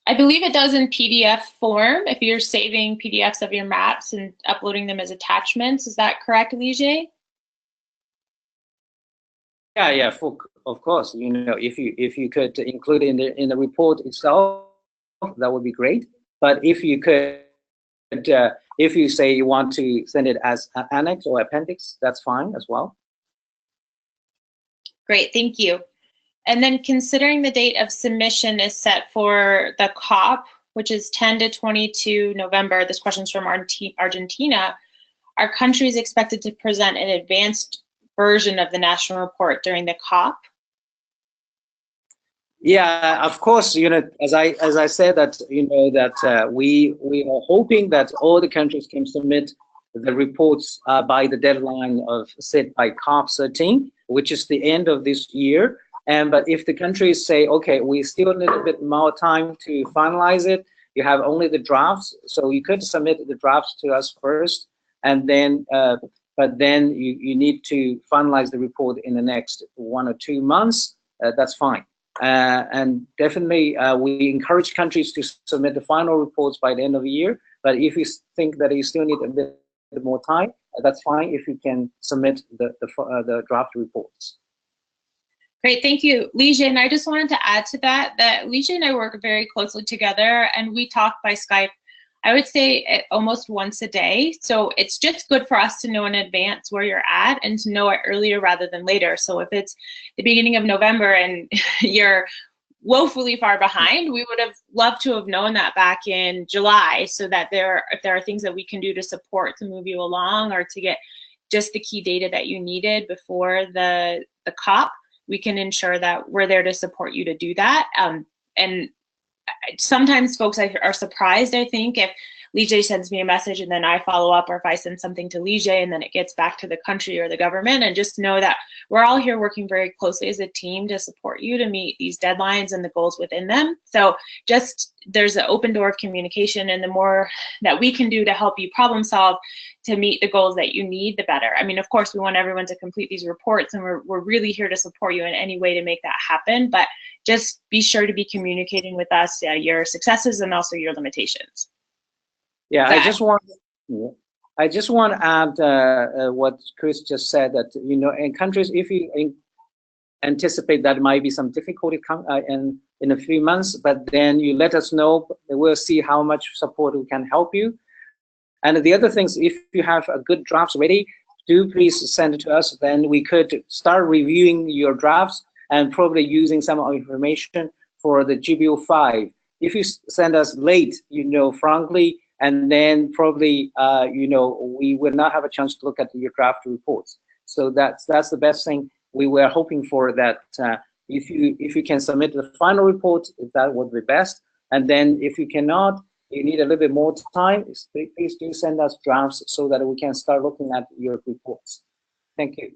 I believe it does in PDF form, if you're saving PDFs of your maps and uploading them as attachments. Is that correct, Lige? Yeah, of course. If you could include it in the report itself, that would be great. But if you could, if you say you want to send it as an annex or appendix, that's fine as well. Great, thank you. And then, considering the date of submission is set for the COP, which is 10 to 22 November, this question's from Argentina, are countries expected to present an advanced version of the national report during the COP? Yeah, of course. As I said, that we are hoping that all the countries can submit the reports by the deadline set by COP 13, which is the end of this year. But if the countries say, okay, we still need a bit more time to finalize it, you have only the drafts, so you could submit the drafts to us first, and then but then you need to finalize the report in the next 1 or 2 months. That's fine. And definitely, we encourage countries to submit the final reports by the end of the year. But if you think that you still need a bit more time, that's fine if you can submit the draft reports. Great, thank you, Lige. And I just wanted to add to that Lige and I work very closely together, and we talk by Skype, I would say almost once a day. So it's just good for us to know in advance where you're at and to know it earlier rather than later. So if it's the beginning of November and you're woefully far behind, we would have loved to have known that back in July, so that if there are things that we can do to support to move you along, or to get just the key data that you needed before the COP, we can ensure that we're there to support you to do that. And sometimes folks are surprised, I think, if Lige sends me a message and then I follow up, or if I send something to Lige and then it gets back to the country or the government. And just know that we're all here working very closely as a team to support you to meet these deadlines and the goals within them. So just there's an open door of communication, and the more that we can do to help you problem solve to meet the goals that you need, the better. I mean, of course, we want everyone to complete these reports, and we're really here to support you in any way to make that happen. But just be sure to be communicating with us your successes and also your limitations. Yeah, I just want to add what Chris just said, that in countries, if you anticipate that might be some difficulty in a few months, but then you let us know, we'll see how much support we can help you. And the other things, if you have a good drafts ready, do please send it to us. Then we could start reviewing your drafts and probably using some of information for the GBO5. If you send us late, frankly, and then probably, we will not have a chance to look at your draft reports. So that's the best thing we were hoping for, that if you can submit the final report, that would be best. And then if you cannot, you need a little bit more time, please do send us drafts so that we can start looking at your reports. Thank you.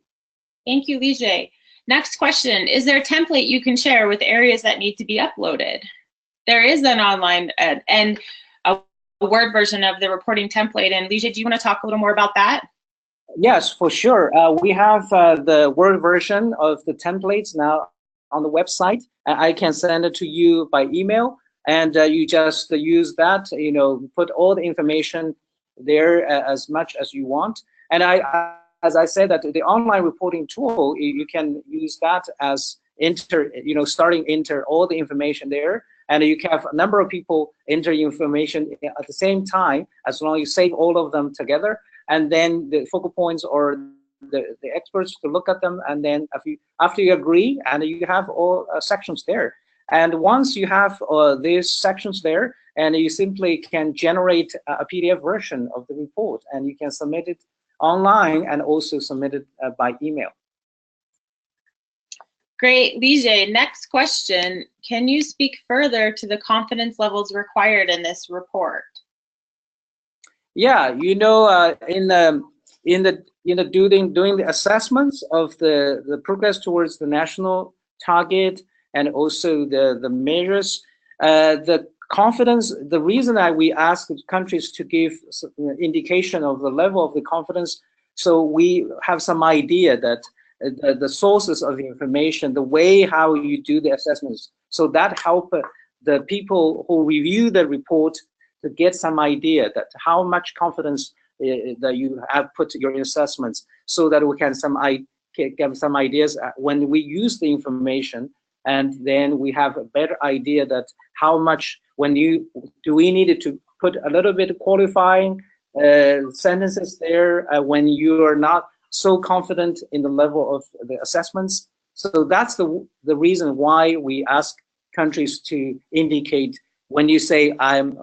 Thank you, Lige. Next question, is there a template you can share with areas that need to be uploaded? There is an online and a Word version of the reporting template. And Lige, do you want to talk a little more about that? Yes, for sure. We have the Word version of the templates now on the website. I can send it to you by email, and you just use that, put all the information there as much as you want. And as I said, that the online reporting tool, you can use that as enter all the information there. And you can have a number of people enter information at the same time, as long as you save all of them together. And then the focal points or the experts to look at them. And then after you agree, and you have all sections there. And once you have these sections there, and you simply can generate a PDF version of the report, and you can submit it online and also submit it by email. Great, Lige, next question. Can you speak further to the confidence levels required in this report? Yeah, doing the assessments of the progress towards the national target, and also the measures, the confidence, the reason that we ask countries to give indication of the level of the confidence, so we have some idea that the sources of the information, the way how you do the assessments, so that help the people who review the report to get some idea that how much confidence that you have put your assessments, so that we can get some ideas when we use the information, and then we have a better idea that how much do we need to put a little bit of qualifying sentences there when you are not so confident in the level of the assessments. So that's the reason why we ask countries to indicate, when you say I'm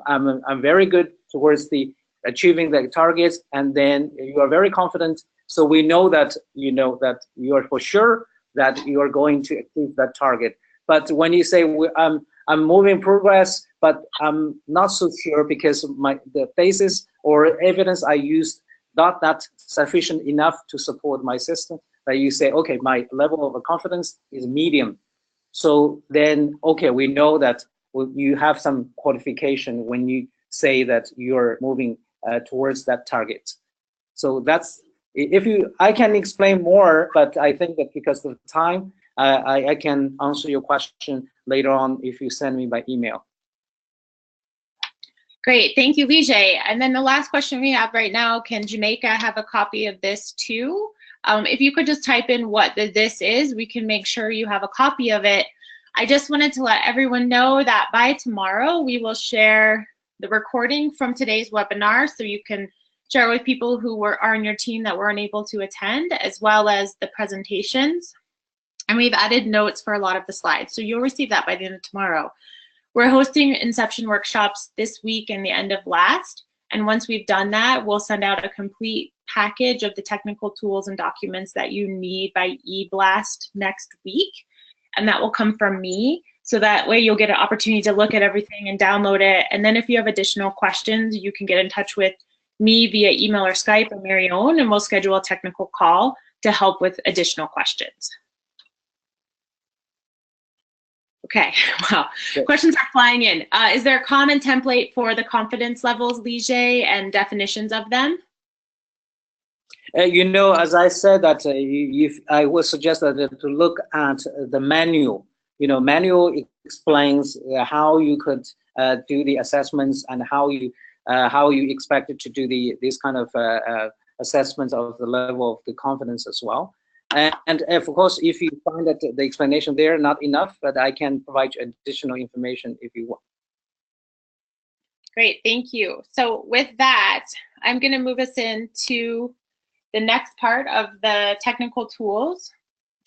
very good towards the achieving the targets, and then you are very confident, so we know that you are for sure that you are going to achieve that target. But when you say I'm moving progress, but I'm not so sure because the basis or evidence I used not that sufficient enough to support my system, that you say, okay, my level of confidence is medium. So then, okay, we know that you have some qualification when you say that you're moving towards that target. So that's, I can explain more, but I think that because of time, I can answer your question later on if you send me by email. Great, thank you, Lige. And then the last question we have right now, can Jamaica have a copy of this too? If you could just type in what this is, we can make sure you have a copy of it. I just wanted to let everyone know that by tomorrow, we will share the recording from today's webinar, so you can share with people who are on your team that weren't able to attend, as well as the presentations. And we've added notes for a lot of the slides, so you'll receive that by the end of tomorrow. We're hosting Inception workshops this week and the end of last, and once we've done that, we'll send out a complete package of the technical tools and documents that you need by e-blast next week, and that will come from me, so that way you'll get an opportunity to look at everything and download it. And then if you have additional questions, you can get in touch with me via email or Skype or Marion, and we'll schedule a technical call to help with additional questions. Okay, wow, questions are flying in. Is there a common template for the confidence levels, Lige, and definitions of them? You know, as I said, that I would suggest that to look at the manual. You know, manual explains how you could do the assessments and how you expected to do these kind of assessments of the level of the confidence as well. And of course, if you find that the explanation there not enough, but I can provide you additional information if you want. Great, thank you. So with that, I'm going to move us into the next part of the technical tools.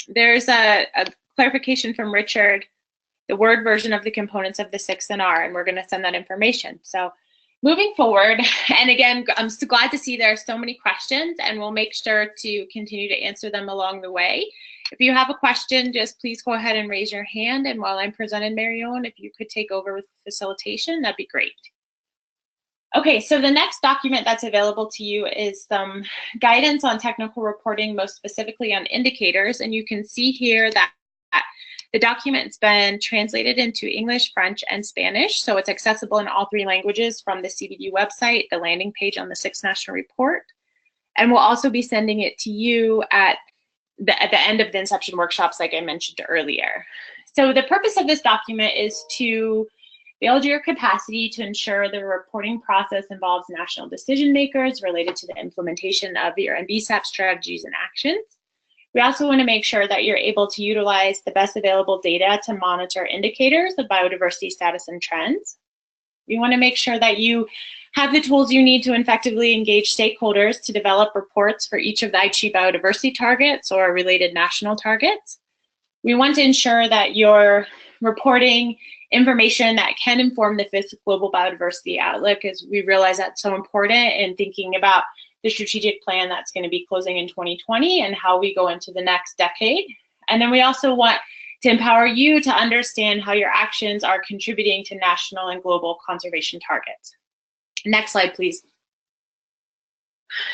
There's a clarification from Richard, the Word version of the components of the 6NR, and we're going to send that information. So moving forward, and again, I'm so glad to see there are so many questions, and we'll make sure to continue to answer them along the way. If you have a question, just please go ahead and raise your hand, and while I'm presenting, Marion, if you could take over with facilitation, that'd be great. Okay, so the next document that's available to you is some guidance on technical reporting, most specifically on indicators, and you can see here that the document's been translated into English, French, and Spanish, so it's accessible in all 3 languages from the CVB website, the landing page on the 6th National Report. And we'll also be sending it to you at the end of the Inception workshops, like I mentioned earlier. So the purpose of this document is to build your capacity to ensure the reporting process involves national decision makers related to the implementation of your NBSAP strategies and actions. We also want to make sure that you're able to utilize the best available data to monitor indicators of biodiversity status and trends. We want to make sure that you have the tools you need to effectively engage stakeholders to develop reports for each of the Aichi biodiversity targets or related national targets. We want to ensure that you're reporting information that can inform the 5th Global Biodiversity Outlook, as we realize that's so important in thinking about the strategic plan that's going to be closing in 2020 and how we go into the next decade. And then we also want to empower you to understand how your actions are contributing to national and global conservation targets. Next slide, please.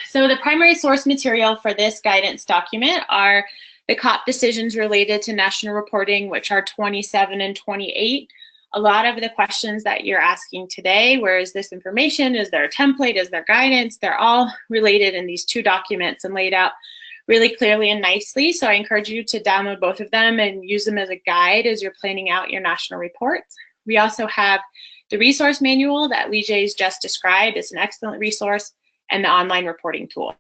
So the primary source material for this guidance document are the COP decisions related to national reporting, which are 27 and 28. A lot of the questions that you're asking today, where is this information? Is there a template? Is there guidance? They're all related in these 2 documents and laid out really clearly and nicely. So I encourage you to download both of them and use them as a guide as you're planning out your national reports. We also have the resource manual that Lige's just described. It's an excellent resource, and the online reporting tool.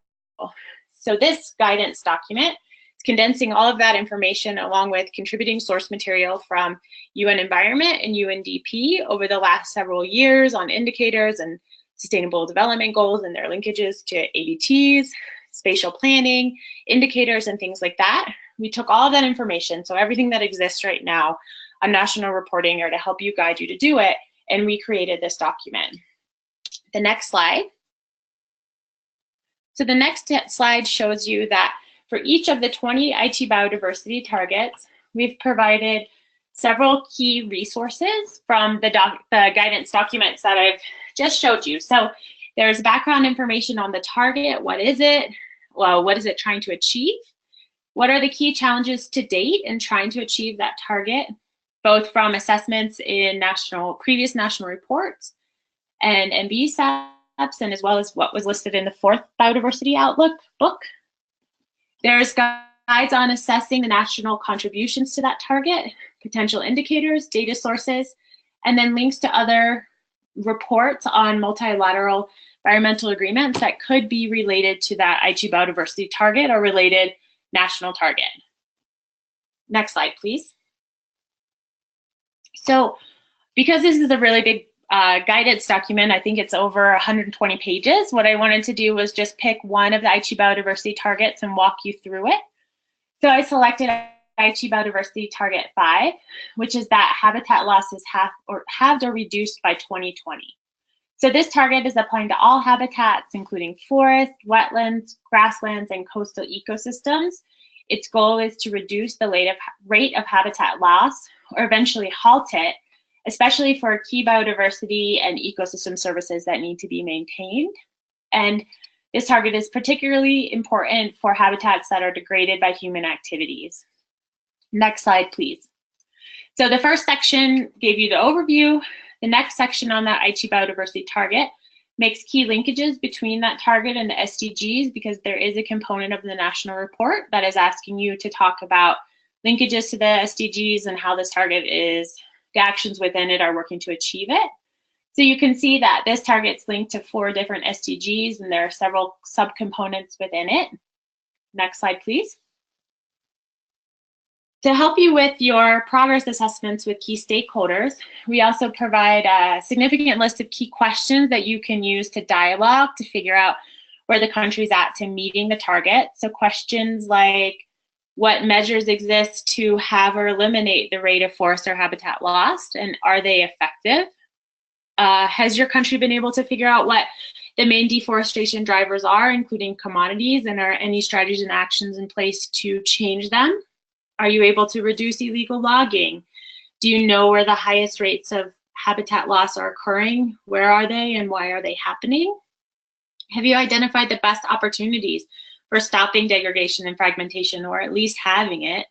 So this guidance document condensing all of that information along with contributing source material from UN Environment and UNDP over the last several years on indicators and sustainable development goals and their linkages to ABTs, spatial planning, indicators, and things like that. We took all of that information, so everything that exists right now on national reporting or to help you guide you to do it, and we created this document. The next slide. So the next slide shows you that for each of the 20 Aichi biodiversity targets, we've provided several key resources from the guidance documents that I've just showed you. So there's background information on the target. What is it? Well, what is it trying to achieve? What are the key challenges to date in trying to achieve that target, both from assessments in previous national reports and NBSAPs, and as well as what was listed in the 4th Biodiversity Outlook book. There's guides on assessing the national contributions to that target, potential indicators, data sources, and then links to other reports on multilateral environmental agreements that could be related to that Aichi biodiversity target or related national target. Next slide, please. So because this is a really big guidance document, I think it's over 120 pages, what I wanted to do was just pick one of the Aichi biodiversity targets and walk you through it. So I selected Aichi biodiversity target 5, which is that habitat loss is halved or reduced by 2020. So this target is applying to all habitats, including forests, wetlands, grasslands, and coastal ecosystems. Its goal is to reduce the rate of habitat loss or eventually halt it, especially for key biodiversity and ecosystem services that need to be maintained. And this target is particularly important for habitats that are degraded by human activities. Next slide, please. So the first section gave you the overview. The next section on that Aichi biodiversity target makes key linkages between that target and the SDGs, because there is a component of the national report that is asking you to talk about linkages to the SDGs and how this target the actions within it are working to achieve it. So you can see that this target's linked to 4 different SDGs, and there are several subcomponents within it. Next slide, please. To help you with your progress assessments with key stakeholders, we also provide a significant list of key questions that you can use to dialogue to figure out where the country's at to meeting the target. So questions like, what measures exist to have or eliminate the rate of forest or habitat loss, and are they effective? Has your country been able to figure out what the main deforestation drivers are, including commodities, and are any strategies and actions in place to change them? Are you able to reduce illegal logging? Do you know where the highest rates of habitat loss are occurring? Where are they and why are they happening? Have you identified the best opportunities for stopping degradation and fragmentation, or at least having it?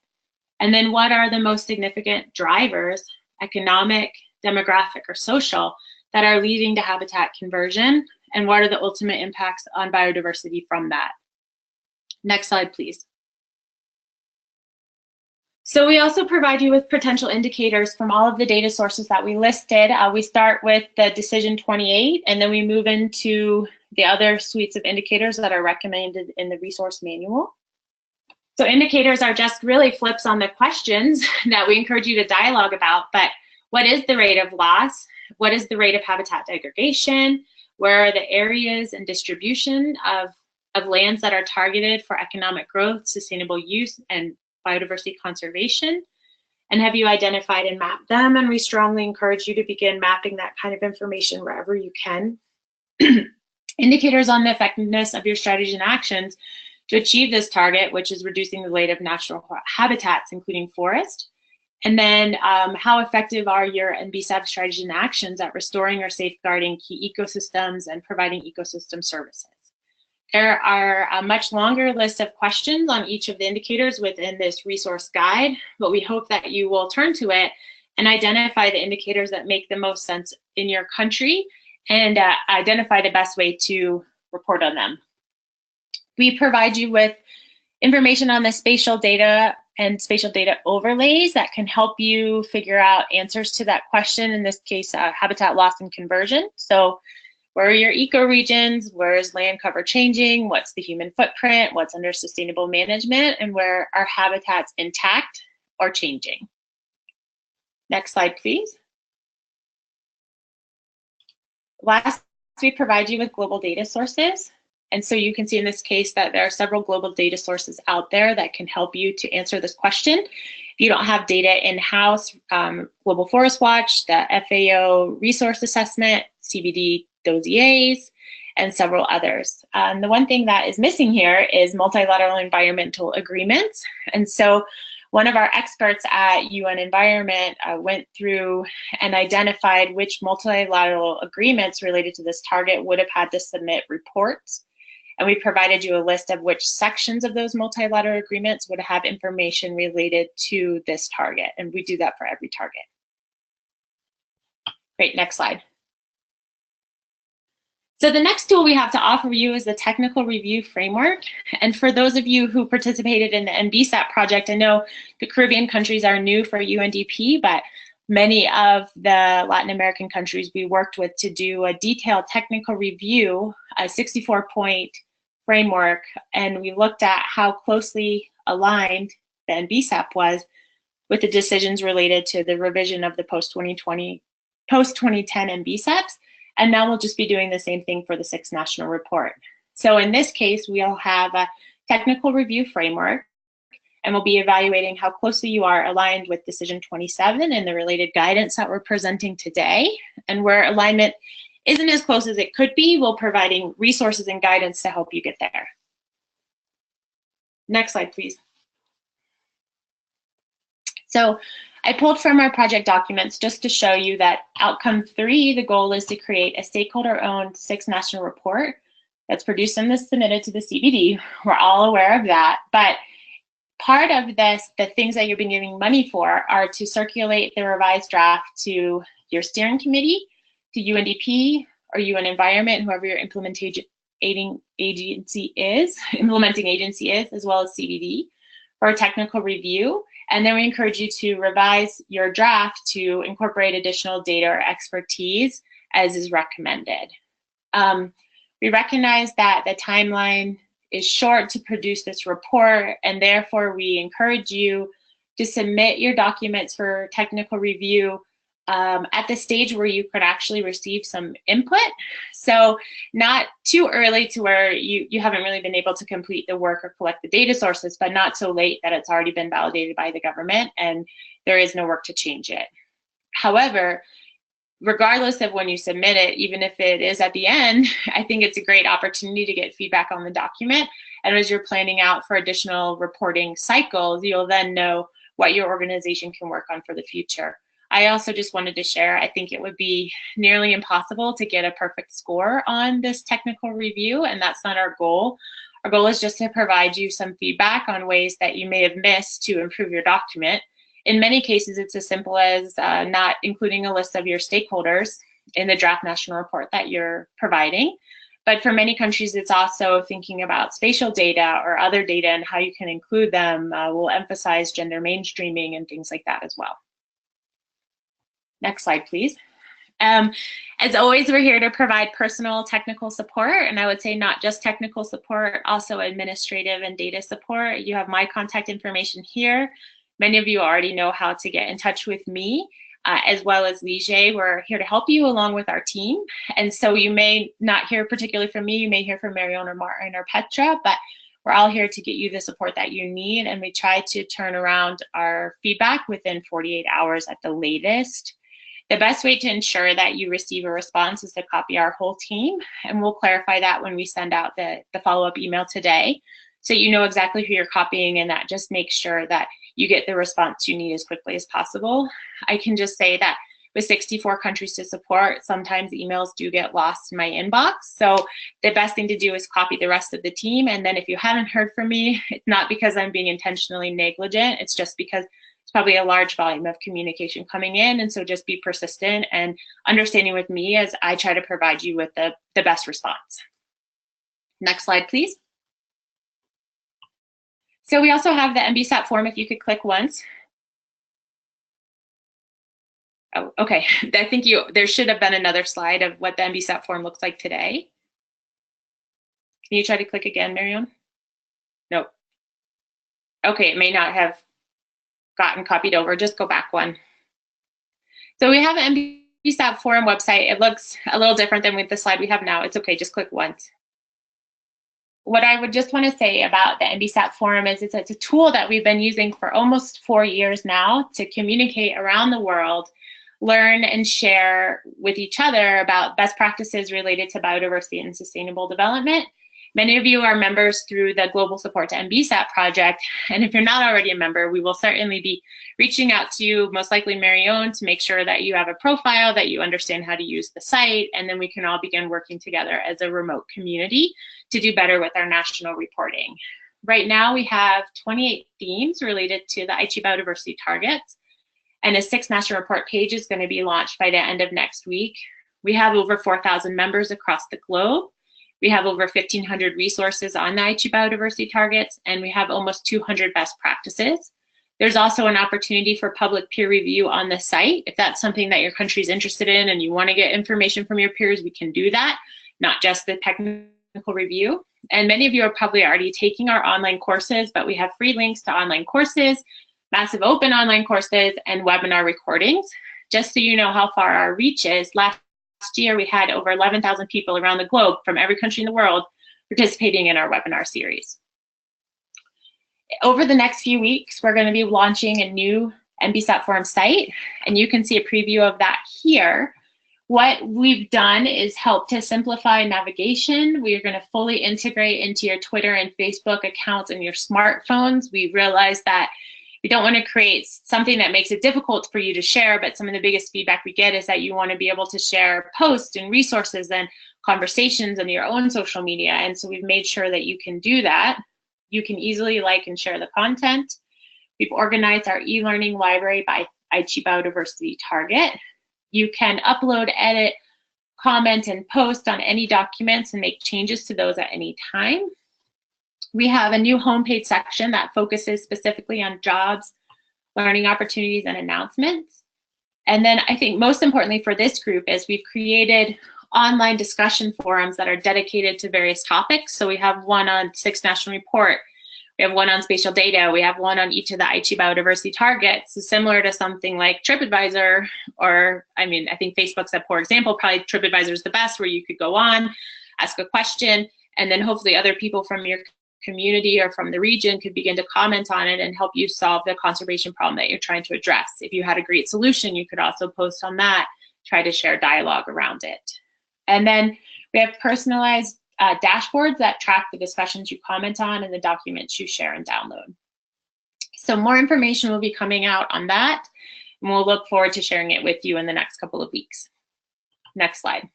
And then what are the most significant drivers, economic, demographic, or social, that are leading to habitat conversion? And what are the ultimate impacts on biodiversity from that? Next slide, please. So we also provide you with potential indicators from all of the data sources that we listed. We start with the decision 28, and then we move into the other suites of indicators that are recommended in the resource manual. So indicators are just really flips on the questions that we encourage you to dialogue about. But what is the rate of loss? What is the rate of habitat degradation? Where are the areas and distribution of lands that are targeted for economic growth, sustainable use, and biodiversity conservation? And have you identified and mapped them? And we strongly encourage you to begin mapping that kind of information wherever you can. Indicators on the effectiveness of your strategies and actions to achieve this target, which is reducing the rate of natural habitats, including forest. And then how effective are your NBSAP strategies and actions at restoring or safeguarding key ecosystems and providing ecosystem services? There are a much longer list of questions on each of the indicators within this resource guide, but we hope that you will turn to it and identify the indicators that make the most sense in your country and identify the best way to report on them. We provide you with information on the spatial data and spatial data overlays that can help you figure out answers to that question, in this case, habitat loss and conversion. So where are your ecoregions? Where is land cover changing? What's the human footprint? What's under sustainable management? And where are habitats intact or changing? Next slide, please. Last, we provide you with global data sources. And so you can see in this case that there are several global data sources out there that can help you to answer this question. If you don't have data in-house, Global Forest Watch, the FAO Resource Assessment, CVB dossiers, and several others. The one thing that is missing here is multilateral environmental agreements. And so one of our experts at UN Environment went through and identified which multilateral agreements related to this target would have had to submit reports. And we provided you a list of which sections of those multilateral agreements would have information related to this target. And we do that for every target. Great, next slide. So the next tool we have to offer you is the technical review framework. And for those of you who participated in the NBSAP project, I know the Caribbean countries are new for UNDP, but many of the Latin American countries we worked with to do a detailed technical review, a 64-point framework, and we looked at how closely aligned the NBSAP was with the decisions related to the revision of the post-2020, post-2010 NBSAPs. And now we'll just be doing the same thing for the 6th national report. So in this case, we'll have a technical review framework, and we'll be evaluating how closely you are aligned with Decision 27 and the related guidance that we're presenting today. And where alignment isn't as close as it could be, we'll providing resources and guidance to help you get there. Next slide, please. So I pulled from our project documents just to show you that outcome 3, the goal is to create a stakeholder-owned 6th national report that's produced and submitted to the CBD. We're all aware of that, but part of this, the things that you've been giving money for, are to circulate the revised draft to your steering committee, to UNDP or UN Environment, whoever your implementing agency is, as well as CBD, for a technical review. And then we encourage you to revise your draft to incorporate additional data or expertise as is recommended. We recognize that the timeline is short to produce this report, and therefore we encourage you to submit your documents for technical review at the stage where you could actually receive some input. So not too early to where you haven't really been able to complete the work or collect the data sources, but not so late that it's already been validated by the government and there is no work to change it. However, regardless of when you submit it, even if it is at the end, I think it's a great opportunity to get feedback on the document. And as you're planning out for additional reporting cycles, you'll then know what your organization can work on for the future. I also just wanted to share, I think it would be nearly impossible to get a perfect score on this technical review, and that's not our goal. Our goal is just to provide you some feedback on ways that you may have missed to improve your document. In many cases, it's as simple as not including a list of your stakeholders in the draft national report that you're providing. But for many countries, it's also thinking about spatial data or other data and how you can include them. We'll emphasize gender mainstreaming and things like that as well. Next slide, please. As always, we're here to provide personal technical support, and I would say not just technical support, also administrative and data support. You have my contact information here. Many of you already know how to get in touch with me, as well as Lige. We're here to help you along with our team. And so you may not hear particularly from me, you may hear from Marion or Martin or Petra, but we're all here to get you the support that you need, and we try to turn around our feedback within 48 hours at the latest. The best way to ensure that you receive a response is to copy our whole team, and we'll clarify that when we send out the follow-up email today, so you know exactly who you're copying, and that just makes sure that you get the response you need as quickly as possible. I can just say that with 64 countries to support, sometimes emails do get lost in my inbox. So the best thing to do is copy the rest of the team, and then if you haven't heard from me, it's not because I'm being intentionally negligent, it's just because it's probably a large volume of communication coming in, and so just be persistent and understanding with me as I try to provide you with the best response. Next slide, please. So we also have the NBSAP form, if you could click once. Oh, okay, I think there should have been another slide of what the NBSAP form looks like today. Can you try to click again, Marion? Nope. Okay, it may not have gotten copied over, just go back one. So we have an NBSAP forum website. It looks a little different than with the slide we have now. It's okay, just click once. What I would just want to say about the NBSAP forum is it's a tool that we've been using for almost 4 years now to communicate around the world, learn and share with each other about best practices related to biodiversity and sustainable development. Many of you are members through the Global Support to NBSAP project, and if you're not already a member, we will certainly be reaching out to you, most likely Marion, to make sure that you have a profile, that you understand how to use the site, and then we can all begin working together as a remote community to do better with our national reporting. Right now, we have 28 themes related to the Aichi Biodiversity Targets, and a 6th national report page is going to be launched by the end of next week. We have over 4,000 members across the globe. We have over 1,500 resources on the Aichi biodiversity targets, and we have almost 200 best practices. There's also an opportunity for public peer review on the site. If that's something that your country is interested in and you want to get information from your peers, we can do that, not just the technical review. And many of you are probably already taking our online courses, but we have free links to online courses, massive open online courses, and webinar recordings. Just so you know how far our reach is, last year we had over 11,000 people around the globe from every country in the world participating in our webinar series. Over the next few weeks, we're going to be launching a new NBSAP Forum site, and you can see a preview of that here. What we've done is help to simplify navigation. We are going to fully integrate into your Twitter and Facebook accounts and your smartphones. We realize that we don't want to create something that makes it difficult for you to share, but some of the biggest feedback we get is that you want to be able to share posts and resources and conversations on your own social media. And so we've made sure that you can do that. You can easily like and share the content. We've organized our e-learning library by Aichi Biodiversity Target. You can upload, edit, comment, and post on any documents and make changes to those at any time. We have a new homepage section that focuses specifically on jobs, learning opportunities, and announcements. And then I think most importantly for this group is we've created online discussion forums that are dedicated to various topics. So we have one on 6th National Report, we have one on spatial data, we have one on each of the Aichi biodiversity targets, so similar to something like TripAdvisor, or I mean, I think Facebook's a poor example, probably TripAdvisor is the best, where you could go on, ask a question, and then hopefully other people from your community or from the region could begin to comment on it and help you solve the conservation problem that you're trying to address. If you had a great solution, you could also post on that, try to share dialogue around it. And then we have personalized dashboards that track the discussions you comment on and the documents you share and download. So more information will be coming out on that, and we'll look forward to sharing it with you in the next couple of weeks. Next slide.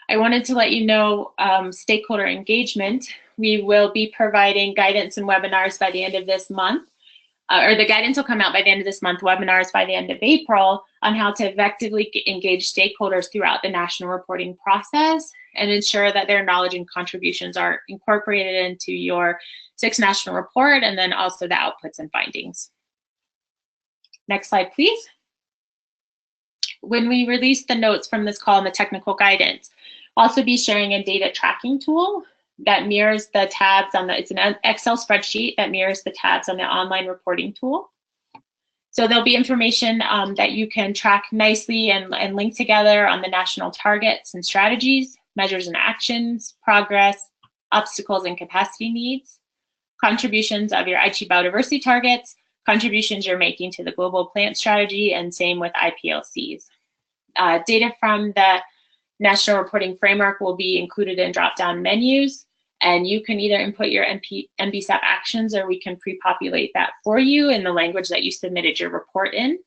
I wanted to let you know stakeholder engagement. We will be providing guidance and webinars by the end of this month, or the guidance will come out by the end of this month, webinars by the end of April, on how to effectively engage stakeholders throughout the national reporting process and ensure that their knowledge and contributions are incorporated into your 6th National Report, and then also the outputs and findings. Next slide, please. When we release the notes from this call and the technical guidance, we'll also be sharing a data tracking tool that mirrors the tabs on it's an Excel spreadsheet that mirrors the tabs on the online reporting tool. So there'll be information that you can track nicely and link together on the national targets and strategies, measures and actions, progress, obstacles and capacity needs, contributions of your Aichi biodiversity targets, contributions you're making to the global plant strategy, and same with IPLCs. Data from the National Reporting Framework will be included in drop-down menus, and you can either input your NBSAP actions, or we can pre-populate that for you in the language that you submitted your report in.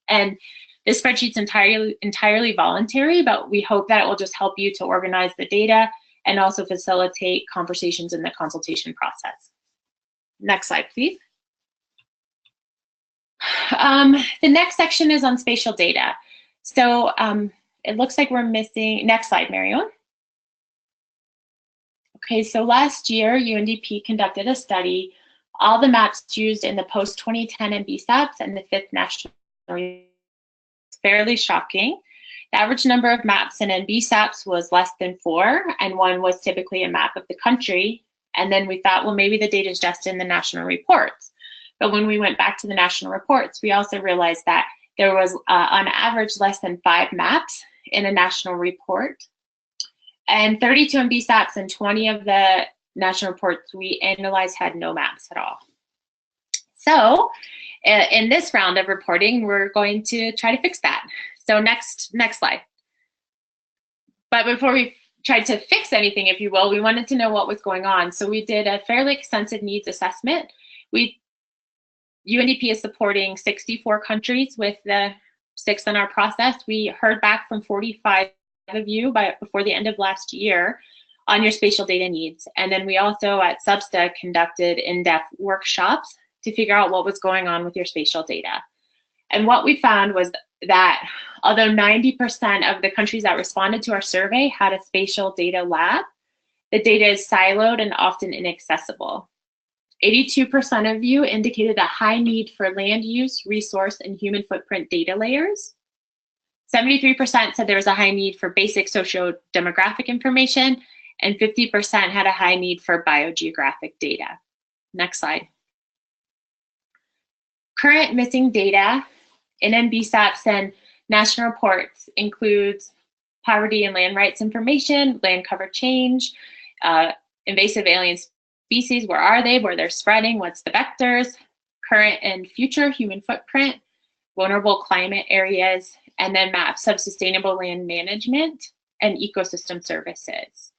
And this spreadsheet's entirely voluntary, but we hope that it will just help you to organize the data and also facilitate conversations in the consultation process. Next slide, please. The next section is on spatial data. So it looks like we're missing, next slide, Marion. Okay, so last year, UNDP conducted a study, all the maps used in the post-2010 NBSAPs and the 5th National. It's fairly shocking. The average number of maps in NBSAPs was less than 4, and one was typically a map of the country. And then we thought, well, maybe the data is just in the national reports. But when we went back to the national reports, we also realized that there was, on average, less than 5 maps in a national report. And 32 NBSAPs and 20 of the national reports we analyzed had no maps at all. So in this round of reporting, we're going to try to fix that. So next slide. But before we tried to fix anything, if you will, we wanted to know what was going on. So we did a fairly extensive needs assessment. UNDP is supporting 64 countries with the 6th in our process. We heard back from 45 of you before the end of last year on your spatial data needs. And then we also at Substa conducted in-depth workshops to figure out what was going on with your spatial data. And what we found was that although 90% of the countries that responded to our survey had a spatial data lab, the data is siloed and often inaccessible. 82% of you indicated a high need for land use, resource, and human footprint data layers. 73% said there was a high need for basic socio-demographic information, and 50% had a high need for biogeographic data. Next slide. Current missing data in NBSAPs and national reports includes poverty and land rights information, land cover change, invasive alien species, where are they, where they're spreading, what's the vectors, current and future human footprint, vulnerable climate areas, and then maps of sustainable land management and ecosystem services.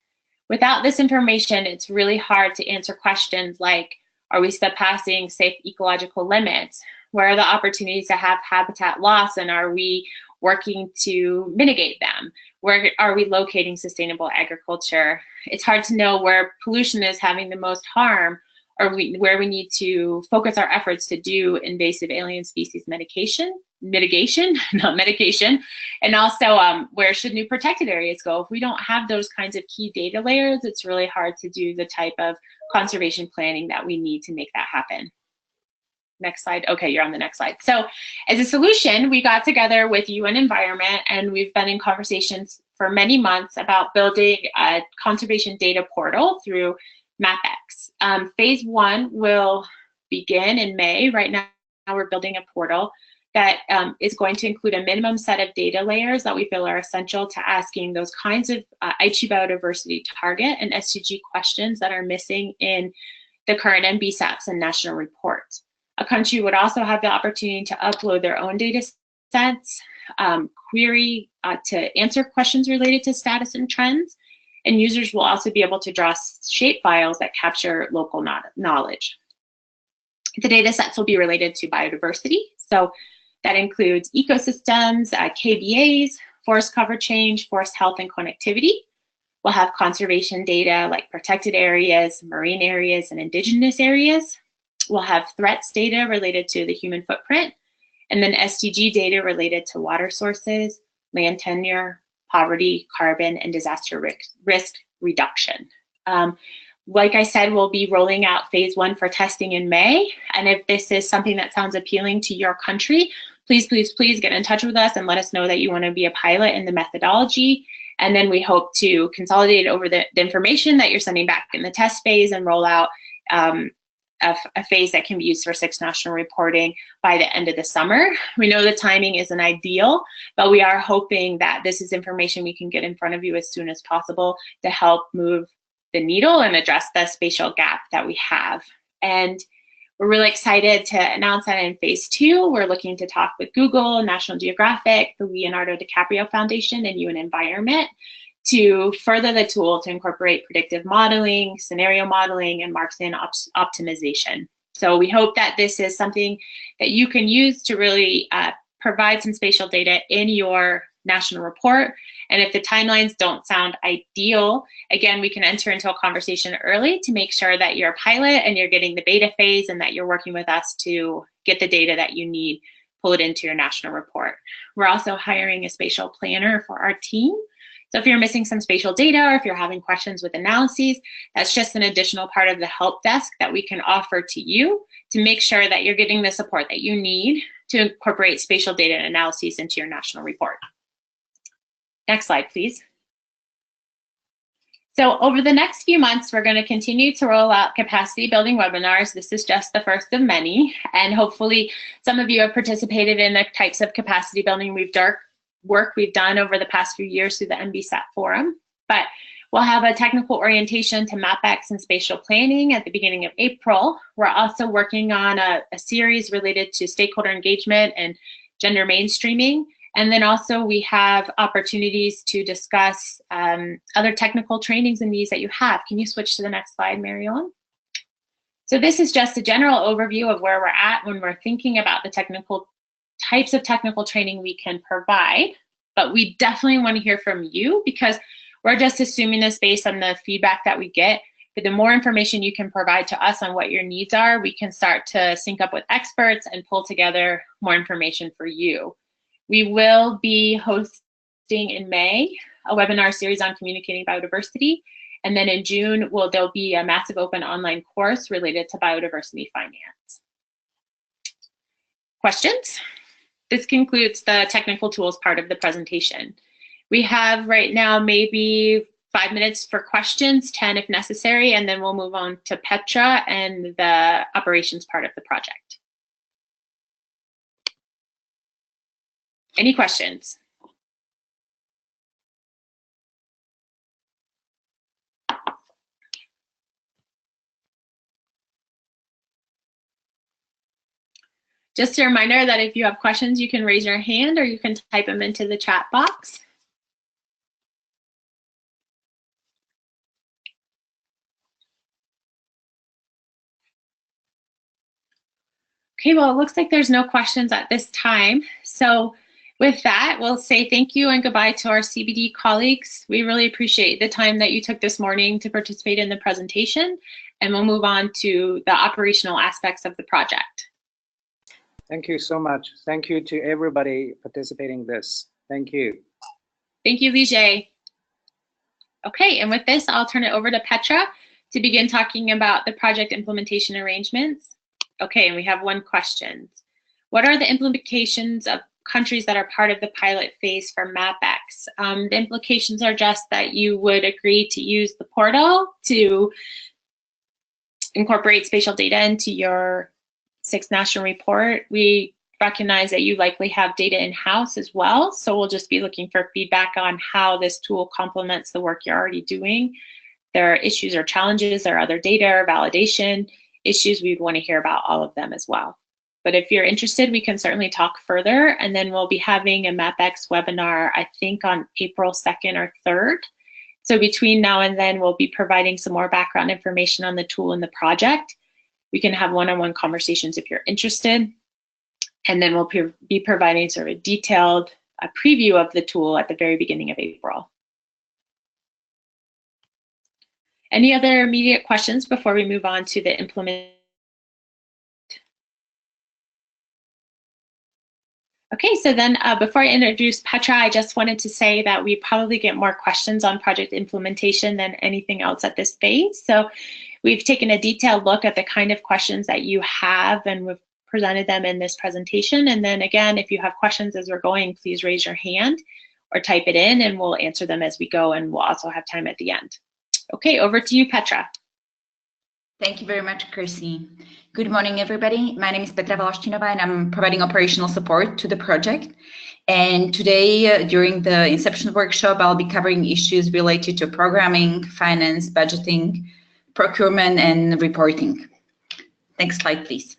Without this information, it's really hard to answer questions like, are we surpassing safe ecological limits? Where are the opportunities to have habitat loss, and are we working to mitigate them? Where are we locating sustainable agriculture? It's hard to know where pollution is having the most harm, or where we need to focus our efforts to do invasive alien species mitigation, not medication, and also where should new protected areas go. If we don't have those kinds of key data layers, it's really hard to do the type of conservation planning that we need to make that happen. Next slide. Okay, you're on the next slide. So as a solution, we got together with UN Environment, and we've been in conversations for many months about building a conservation data portal through MapX. Phase 1 will begin in May. Right now, we're building a portal that is going to include a minimum set of data layers that we feel are essential to asking those kinds of Aichi Biodiversity Target and SDG questions that are missing in the current NBSAPs and national reports. A country would also have the opportunity to upload their own data sets, query to answer questions related to status and trends, and users will also be able to draw shape files that capture local knowledge. The data sets will be related to biodiversity, so that includes ecosystems, KBAs, forest cover change, forest health, and connectivity. We'll have conservation data like protected areas, marine areas, and indigenous areas. We'll have threats data related to the human footprint, and then SDG data related to water sources, land tenure, poverty, carbon, and disaster risk reduction. Like I said, we'll be rolling out phase 1 for testing in May. And if this is something that sounds appealing to your country, please, please, please get in touch with us and let us know that you want to be a pilot in the methodology. And then we hope to consolidate over the information that you're sending back in the test phase and roll out a phase that can be used for 6 national reporting by the end of the summer. We know the timing isn't ideal, but we are hoping that this is information we can get in front of you as soon as possible to help move the needle and address the spatial gap that we have. And we're really excited to announce that in phase 2, we're looking to talk with Google, National Geographic, the Leonardo DiCaprio Foundation, and UN Environment to further the tool to incorporate predictive modeling, scenario modeling, and marks-in optimization. So we hope that this is something that you can use to really provide some spatial data in your national report. And if the timelines don't sound ideal, again, we can enter into a conversation early to make sure that you're a pilot and you're getting the beta phase and that you're working with us to get the data that you need, pull it into your national report. We're also hiring a spatial planner for our team. So if you're missing some spatial data or if you're having questions with analyses, that's just an additional part of the help desk that we can offer to you to make sure that you're getting the support that you need to incorporate spatial data and analyses into your national report. Next slide, please. So over the next few months, we're going to continue to roll out capacity building webinars. This is just the first of many, and hopefully some of you have participated in the types of capacity building work we've done over the past few years through the NBSAP forum. But we'll have a technical orientation to MapX and spatial planning at the beginning of April. We're also working on a series related to stakeholder engagement and gender mainstreaming. And then also we have opportunities to discuss other technical trainings and needs that you have. Can you switch to the next slide, Marion? So this is just a general overview of where we're at when we're thinking about the types of technical training we can provide. But we definitely want to hear from you because we're just assuming this based on the feedback that we get. But the more information you can provide to us on what your needs are, we can start to sync up with experts and pull together more information for you. We will be hosting in May a webinar series on communicating biodiversity. And then in June, there'll be a massive open online course related to biodiversity finance. Questions? This concludes the technical tools part of the presentation. We have right now maybe 5 minutes for questions, 10 if necessary, and then we'll move on to Petra and the operations part of the project. Any questions? Just a reminder that if you have questions, you can raise your hand or you can type them into the chat box. Okay, well, it looks like there's no questions at this time. So with that, we'll say thank you and goodbye to our CBD colleagues. We really appreciate the time that you took this morning to participate in the presentation, and we'll move on to the operational aspects of the project. Thank you so much. Thank you to everybody participating in this. Thank you. Thank you, Lige. Okay, and with this, I'll turn it over to Petra to begin talking about the project implementation arrangements. Okay, and we have one question. What are the implications of countries that are part of the pilot phase for MapX? The implications are just that you would agree to use the portal to incorporate spatial data into your 6th national report. We recognize that you likely have data in-house as well, so we'll just be looking for feedback on how this tool complements the work you're already doing. There are issues or challenges, there are other data or validation issues. We'd want to hear about all of them as well. But if you're interested, we can certainly talk further, and then we'll be having a MapX webinar, I think on April 2nd or 3rd. So between now and then, we'll be providing some more background information on the tool and the project. We can have one-on-one conversations if you're interested. And then we'll be providing sort of a detailed preview of the tool at the very beginning of April. Any other immediate questions before we move on to the implement? Okay, so then before I introduce Petra, I just wanted to say that we probably get more questions on project implementation than anything else at this phase. So we've taken a detailed look at the kind of questions that you have, and we've presented them in this presentation. And then again, if you have questions as we're going, please raise your hand or type it in and we'll answer them as we go, and we'll also have time at the end. Okay, over to you, Petra. Thank you very much, Kirsty. Good morning, everybody. My name is Petra Valashtinova, and I'm providing operational support to the project. And today, during the Inception workshop, I'll be covering issues related to programming, finance, budgeting, procurement, and reporting. Next slide, please.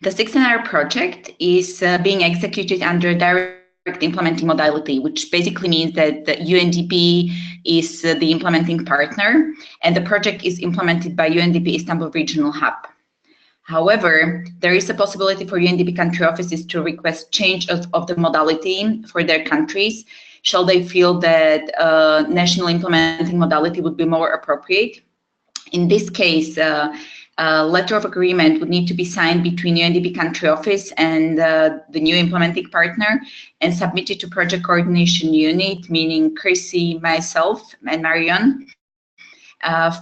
The 6NR project is being executed under direct implementing modality, which basically means that the UNDP is the implementing partner, and the project is implemented by UNDP Istanbul Regional Hub. However, there is a possibility for UNDP country offices to request change of the modality for their countries, shall they feel that national implementing modality would be more appropriate. In this case, a letter of agreement would need to be signed between UNDP country office and the new implementing partner and submitted to project coordination unit, meaning Chrissy, myself, and Marion,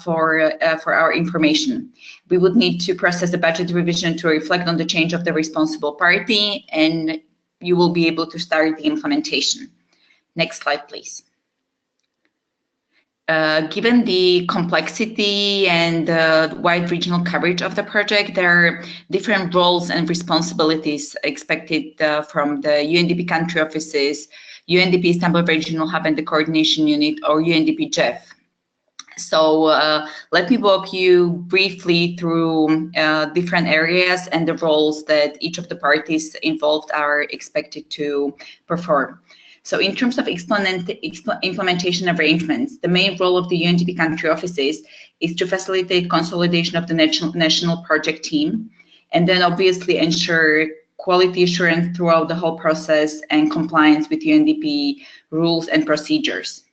for our information. We would need to process the budget revision to reflect on the change of the responsible party, and you will be able to start the implementation. Next slide, please. Given the complexity and wide regional coverage of the project, there are different roles and responsibilities expected from the UNDP country offices, UNDP Istanbul Regional Hub, and the coordination unit, or UNDP GEF. So let me walk you briefly through different areas and the roles that each of the parties involved are expected to perform. So in terms of implementation arrangements, the main role of the UNDP country offices is to facilitate consolidation of the national project team, and then obviously ensure quality assurance throughout the whole process and compliance with UNDP rules and procedures.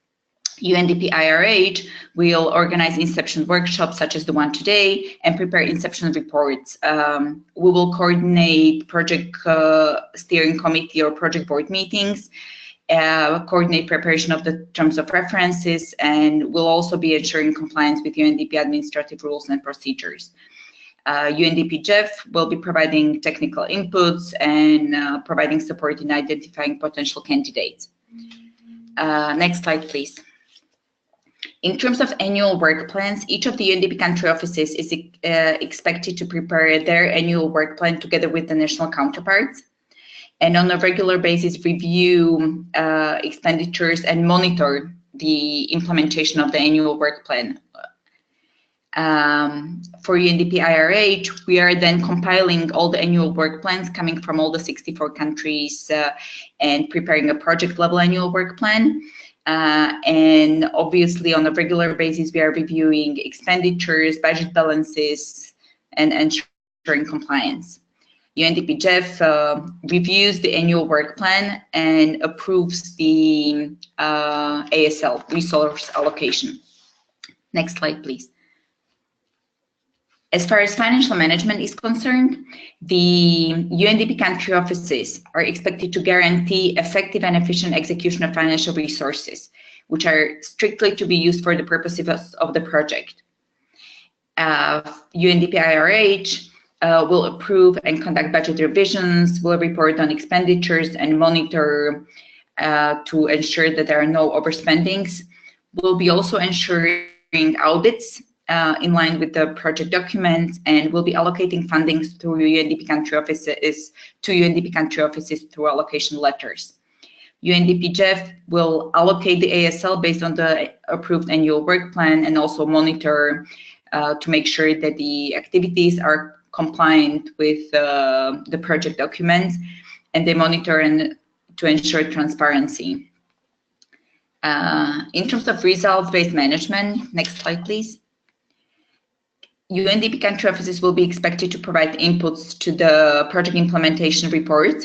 UNDP IRH will organize Inception workshops such as the one today and prepare Inception reports. We will coordinate project steering committee or project board meetings, coordinate preparation of the terms of references, and will also be ensuring compliance with UNDP administrative rules and procedures. UNDP GEF will be providing technical inputs and providing support in identifying potential candidates. Next slide, please. In terms of annual work plans, each of the UNDP country offices is expected to prepare their annual work plan together with the national counterparts, and on a regular basis review expenditures and monitor the implementation of the annual work plan. For UNDP IRH, we are then compiling all the annual work plans coming from all the 64 countries and preparing a project level annual work plan. And obviously on a regular basis, we are reviewing expenditures, budget balances, and ensuring compliance. UNDP GEF reviews the annual work plan and approves the ASL, resource allocation. Next slide, please. As far as financial management is concerned, the UNDP country offices are expected to guarantee effective and efficient execution of financial resources, which are strictly to be used for the purposes of the project. UNDP IRH will approve and conduct budget revisions, will report on expenditures and monitor to ensure that there are no overspendings. We'll be also ensuring audits in line with the project documents, and will be allocating fundings through UNDP country offices to UNDP country offices through allocation letters. UNDP GEF will allocate the ASL based on the approved annual work plan and also monitor to make sure that the activities are compliant with the project documents, and they monitor and to ensure transparency. In terms of results-based management, next slide, please. UNDP country offices will be expected to provide inputs to the project implementation report,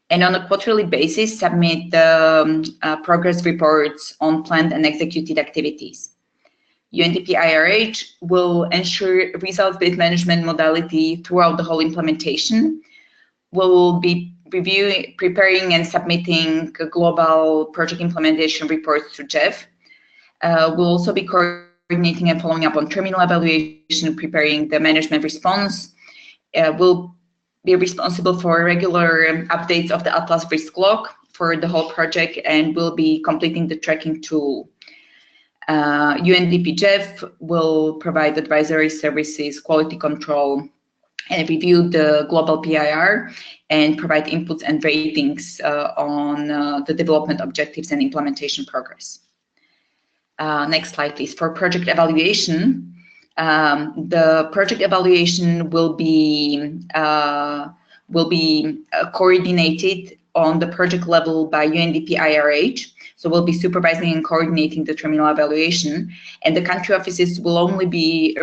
and on a quarterly basis submit the progress reports on planned and executed activities. UNDP IRH will ensure results-based management modality throughout the whole implementation. We'll be preparing and submitting global project implementation reports to GEF. We'll also be coordinating and following up on terminal evaluation, preparing the management response. We'll be responsible for regular updates of the Atlas risk log for the whole project, and we'll be completing the tracking tool. UNDP GEF will provide advisory services, quality control, and review the global PIR and provide inputs and ratings on the development objectives and implementation progress. Next slide, please. For project evaluation, the project evaluation will be coordinated on the project level by UNDP IRH. So we'll be supervising and coordinating the terminal evaluation, and the country offices will only be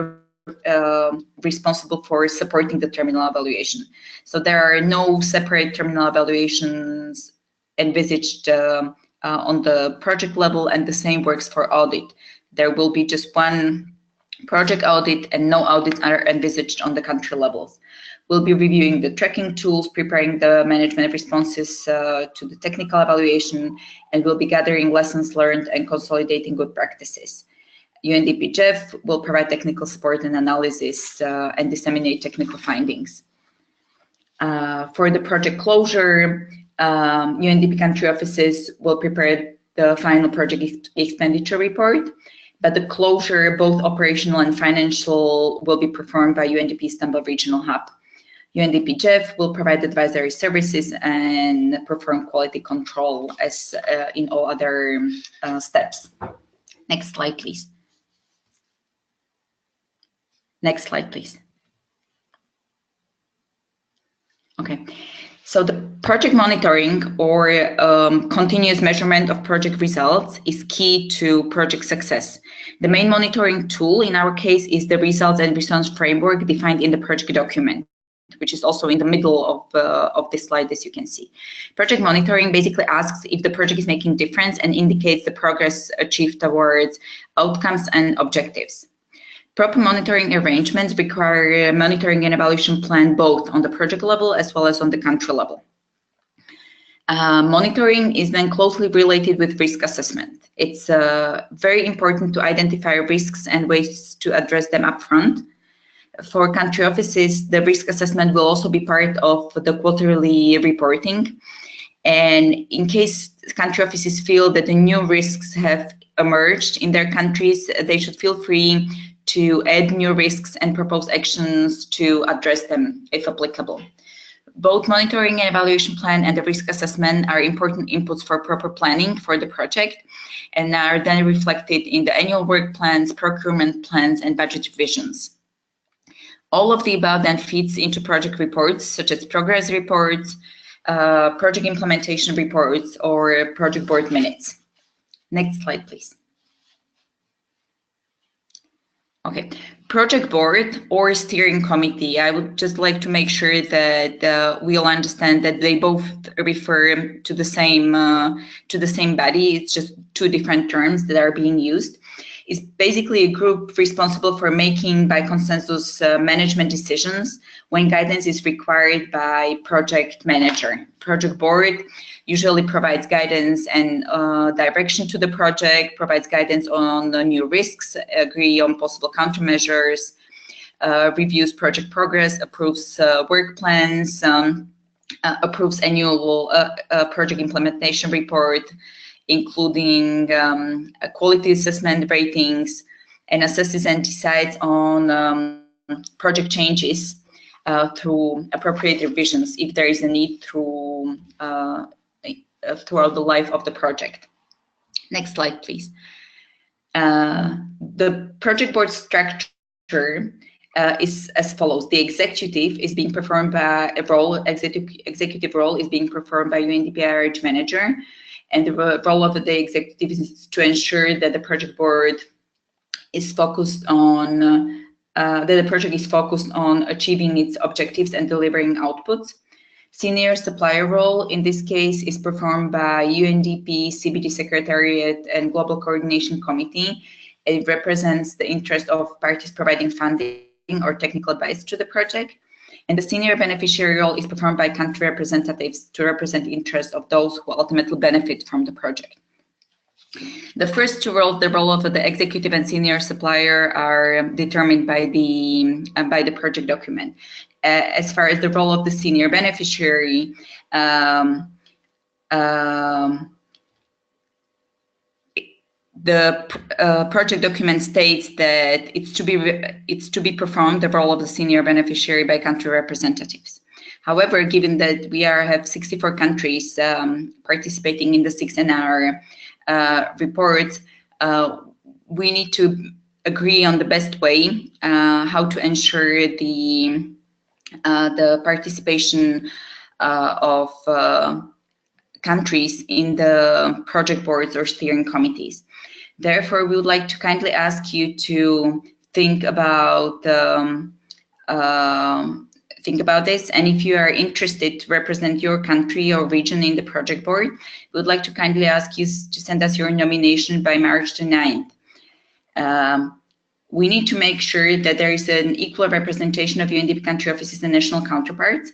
responsible for supporting the terminal evaluation. So there are no separate terminal evaluations envisaged on the project level, and the same works for audit. There will be just one project audit, and no audits are envisaged on the country levels. We'll be reviewing the tracking tools, preparing the management responses to the technical evaluation, and we'll be gathering lessons learned and consolidating good practices. UNDP GEF will provide technical support and analysis and disseminate technical findings. For the project closure, UNDP country offices will prepare the final project expenditure report, but the closure, both operational and financial, will be performed by UNDP Istanbul Regional Hub. UNDP GEF will provide advisory services and perform quality control as in all other steps. Next slide, please. Next slide, please. Okay, so the project monitoring or continuous measurement of project results is key to project success. The main monitoring tool in our case is the results and response framework defined in the project document. which is also in the middle of this slide, as you can see. Project monitoring basically asks if the project is making difference and indicates the progress achieved towards outcomes and objectives. Proper monitoring arrangements require a monitoring and evaluation plan both on the project level as well as on the country level. Monitoring is then closely related with risk assessment. It's very important to identify risks and ways to address them upfront. For country offices, the risk assessment will also be part of the quarterly reporting. And in case country offices feel that the new risks have emerged in their countries, they should feel free to add new risks and propose actions to address them if applicable. Both monitoring and evaluation plan and the risk assessment are important inputs for proper planning for the project and are then reflected in the annual work plans, procurement plans, and budget revisions. All of the above then feeds into project reports, such as progress reports, project implementation reports, or project board minutes. Next slide, please. Okay, project board or steering committee. I would just like to make sure that we'll understand that they both refer to the same body. It's just two different terms that are being used. It's basically a group responsible for making by consensus management decisions when guidance is required by project manager. Project board usually provides guidance and direction to the project, provides guidance on the new risks, agree on possible countermeasures, reviews project progress, approves work plans, approves annual project implementation report, including quality assessment ratings, and assesses and decides on project changes through appropriate revisions if there is a need through throughout the life of the project. Next slide, please. The project board structure is as follows. The executive is being performed by executive role is being performed by UNDP RH manager, and the role of the executive is to ensure that the project board is focused on that the project is focused on achieving its objectives and delivering outputs. Senior supplier role in this case is performed by UNDP, CBD Secretariat, and Global Coordination Committee. It represents the interest of parties providing funding or technical advice to the project. And the senior beneficiary role is performed by country representatives to represent the interests of those who ultimately benefit from the project. The first two roles, the role of the executive and senior supplier, are determined by the project document. As far as the role of the senior beneficiary, the project document states that it's to be performed, the role of the senior beneficiary, by country representatives. However, given that we have 64 countries participating in the 6NR report, we need to agree on the best way how to ensure the participation of countries in the project boards or steering committees. Therefore, we would like to kindly ask you to think about this, and if you are interested to represent your country or region in the project board, we would like to kindly ask you to send us your nomination by March the 9th. We need to make sure that there is an equal representation of UNDP country offices and national counterparts.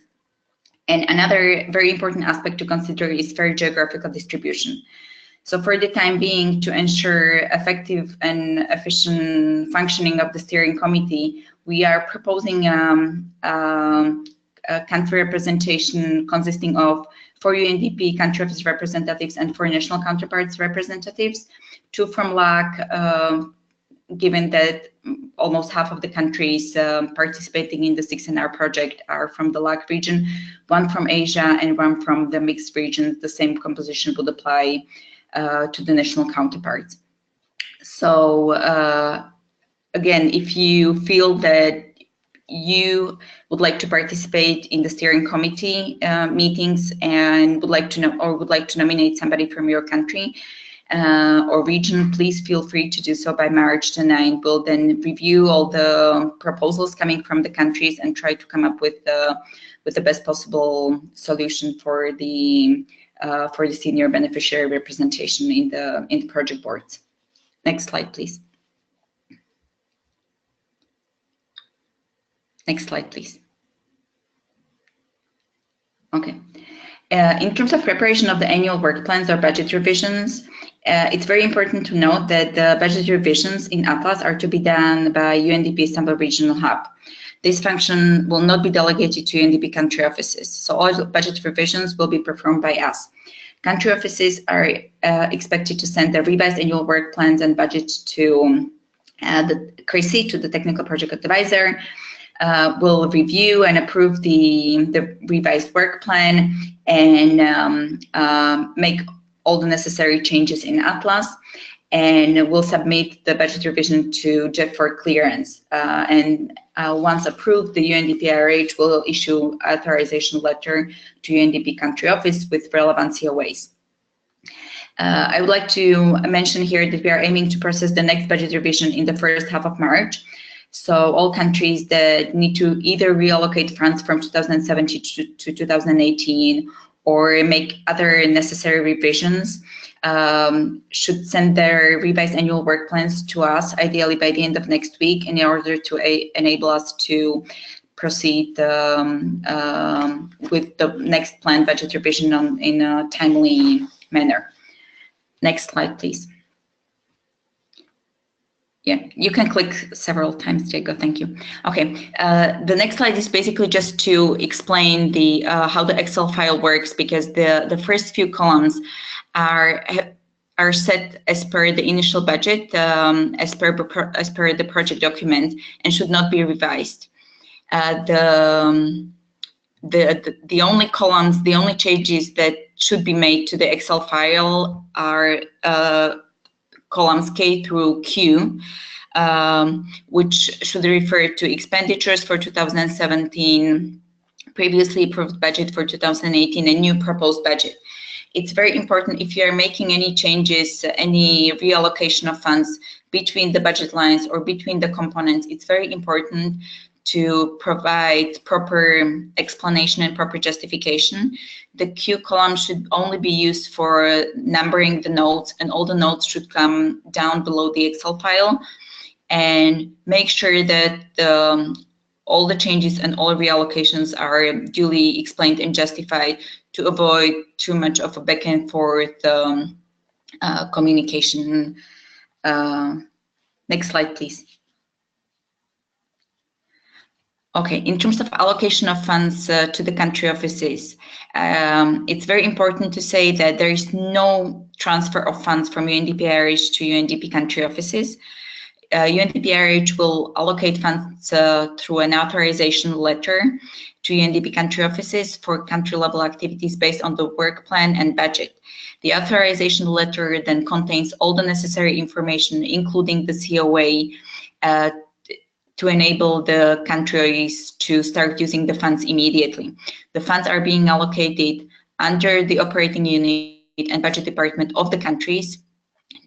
And another very important aspect to consider is fair geographical distribution. So for the time being, to ensure effective and efficient functioning of the steering committee, we are proposing a country representation consisting of 4 UNDP country office representatives and 4 national counterparts representatives, 2 from LAC, given that almost half of the countries participating in the 6NR project are from the LAC region, 1 from Asia and 1 from the mixed regions. The same composition would apply to the national counterparts. So again, if you feel that you would like to participate in the steering committee meetings and would like to nominate somebody from your country, or region, please feel free to do so by March the 9th. We'll then review all the proposals coming from the countries and try to come up with the best possible solution for the senior beneficiary representation in the project boards. Next slide, please. Next slide, please. Okay. In terms of preparation of the annual work plans or budget revisions, it's very important to note that the budget revisions in Atlas are to be done by UNDP Istanbul Regional Hub. This function will not be delegated to UNDP country offices, so all budget revisions will be performed by us. Country offices are expected to send the revised annual work plans and budget to the CRISI, to the Technical Project Advisor. Will review and approve the revised work plan and make all the necessary changes in Atlas, and will submit the budget revision to JEF for clearance. Once approved, the UNDP-IRH will issue authorization letter to UNDP country office with relevant COAs. I would like to mention here that we are aiming to process the next budget revision in the first half of March. So all countries that need to either reallocate funds from 2017 to 2018 or make other necessary revisions should send their revised annual work plans to us, ideally by the end of next week, in order to enable us to proceed with the next planned budget revision in a timely manner. Next slide, please. Yeah, you can click several times, Diego. Thank you. Okay, the next slide is basically just to explain the how the Excel file works, because the first few columns are set as per the initial budget, as per the project document, and should not be revised. The only columns, the only changes that should be made to the Excel file are columns K through Q, which should refer to expenditures for 2017, previously approved budget for 2018, and new proposed budget. It's very important if you are making any changes, any reallocation of funds between the budget lines or between the components, it's very important to provide proper explanation and proper justification. The Q column should only be used for numbering the notes, and all the notes should come down below the Excel file. And make sure that all the changes and all reallocations are duly explained and justified to avoid too much of a back and forth communication. Next slide, please. Okay, in terms of allocation of funds to the country offices, it's very important to say that there is no transfer of funds from UNDP-IRH to UNDP country offices. UNDP-IRH will allocate funds through an authorization letter to UNDP country offices for country-level activities based on the work plan and budget. The authorization letter then contains all the necessary information, including the COA, to enable the countries to start using the funds immediately. The funds are being allocated under the operating unit and budget department of the countries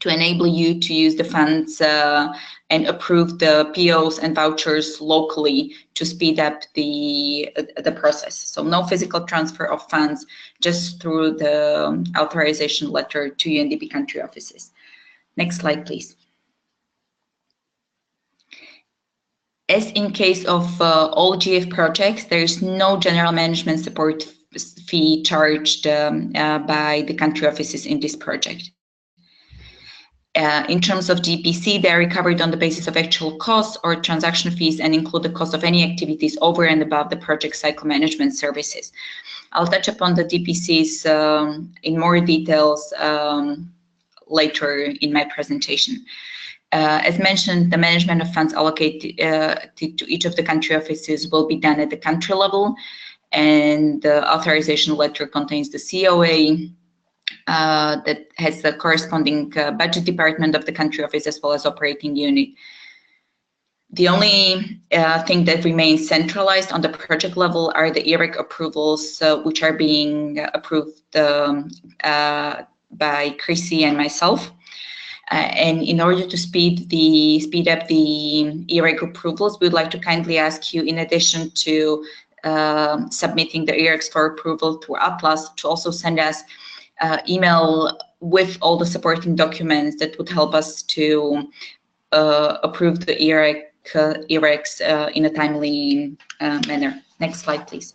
to enable you to use the funds and approve the POs and vouchers locally to speed up the process. So no physical transfer of funds, just through the authorization letter to UNDP country offices. Next slide, please. As in case of all GF projects, there is no general management support fee charged by the country offices in this project. In terms of GPC, they are recovered on the basis of actual costs or transaction fees and include the cost of any activities over and above the project cycle management services. I'll touch upon the DPCs in more details later in my presentation. As mentioned, the management of funds allocated to each of the country offices will be done at the country level, and the authorization letter contains the COA that has the corresponding budget department of the country office as well as operating unit. The only thing that remains centralized on the project level are the IREC approvals, which are being approved by Chrissy and myself. And in order to speed up the EREC approvals, we would like to kindly ask you, in addition to submitting the ERECs for approval through Atlas, to also send us email with all the supporting documents that would help us to approve the ERECs in a timely manner. Next slide, please.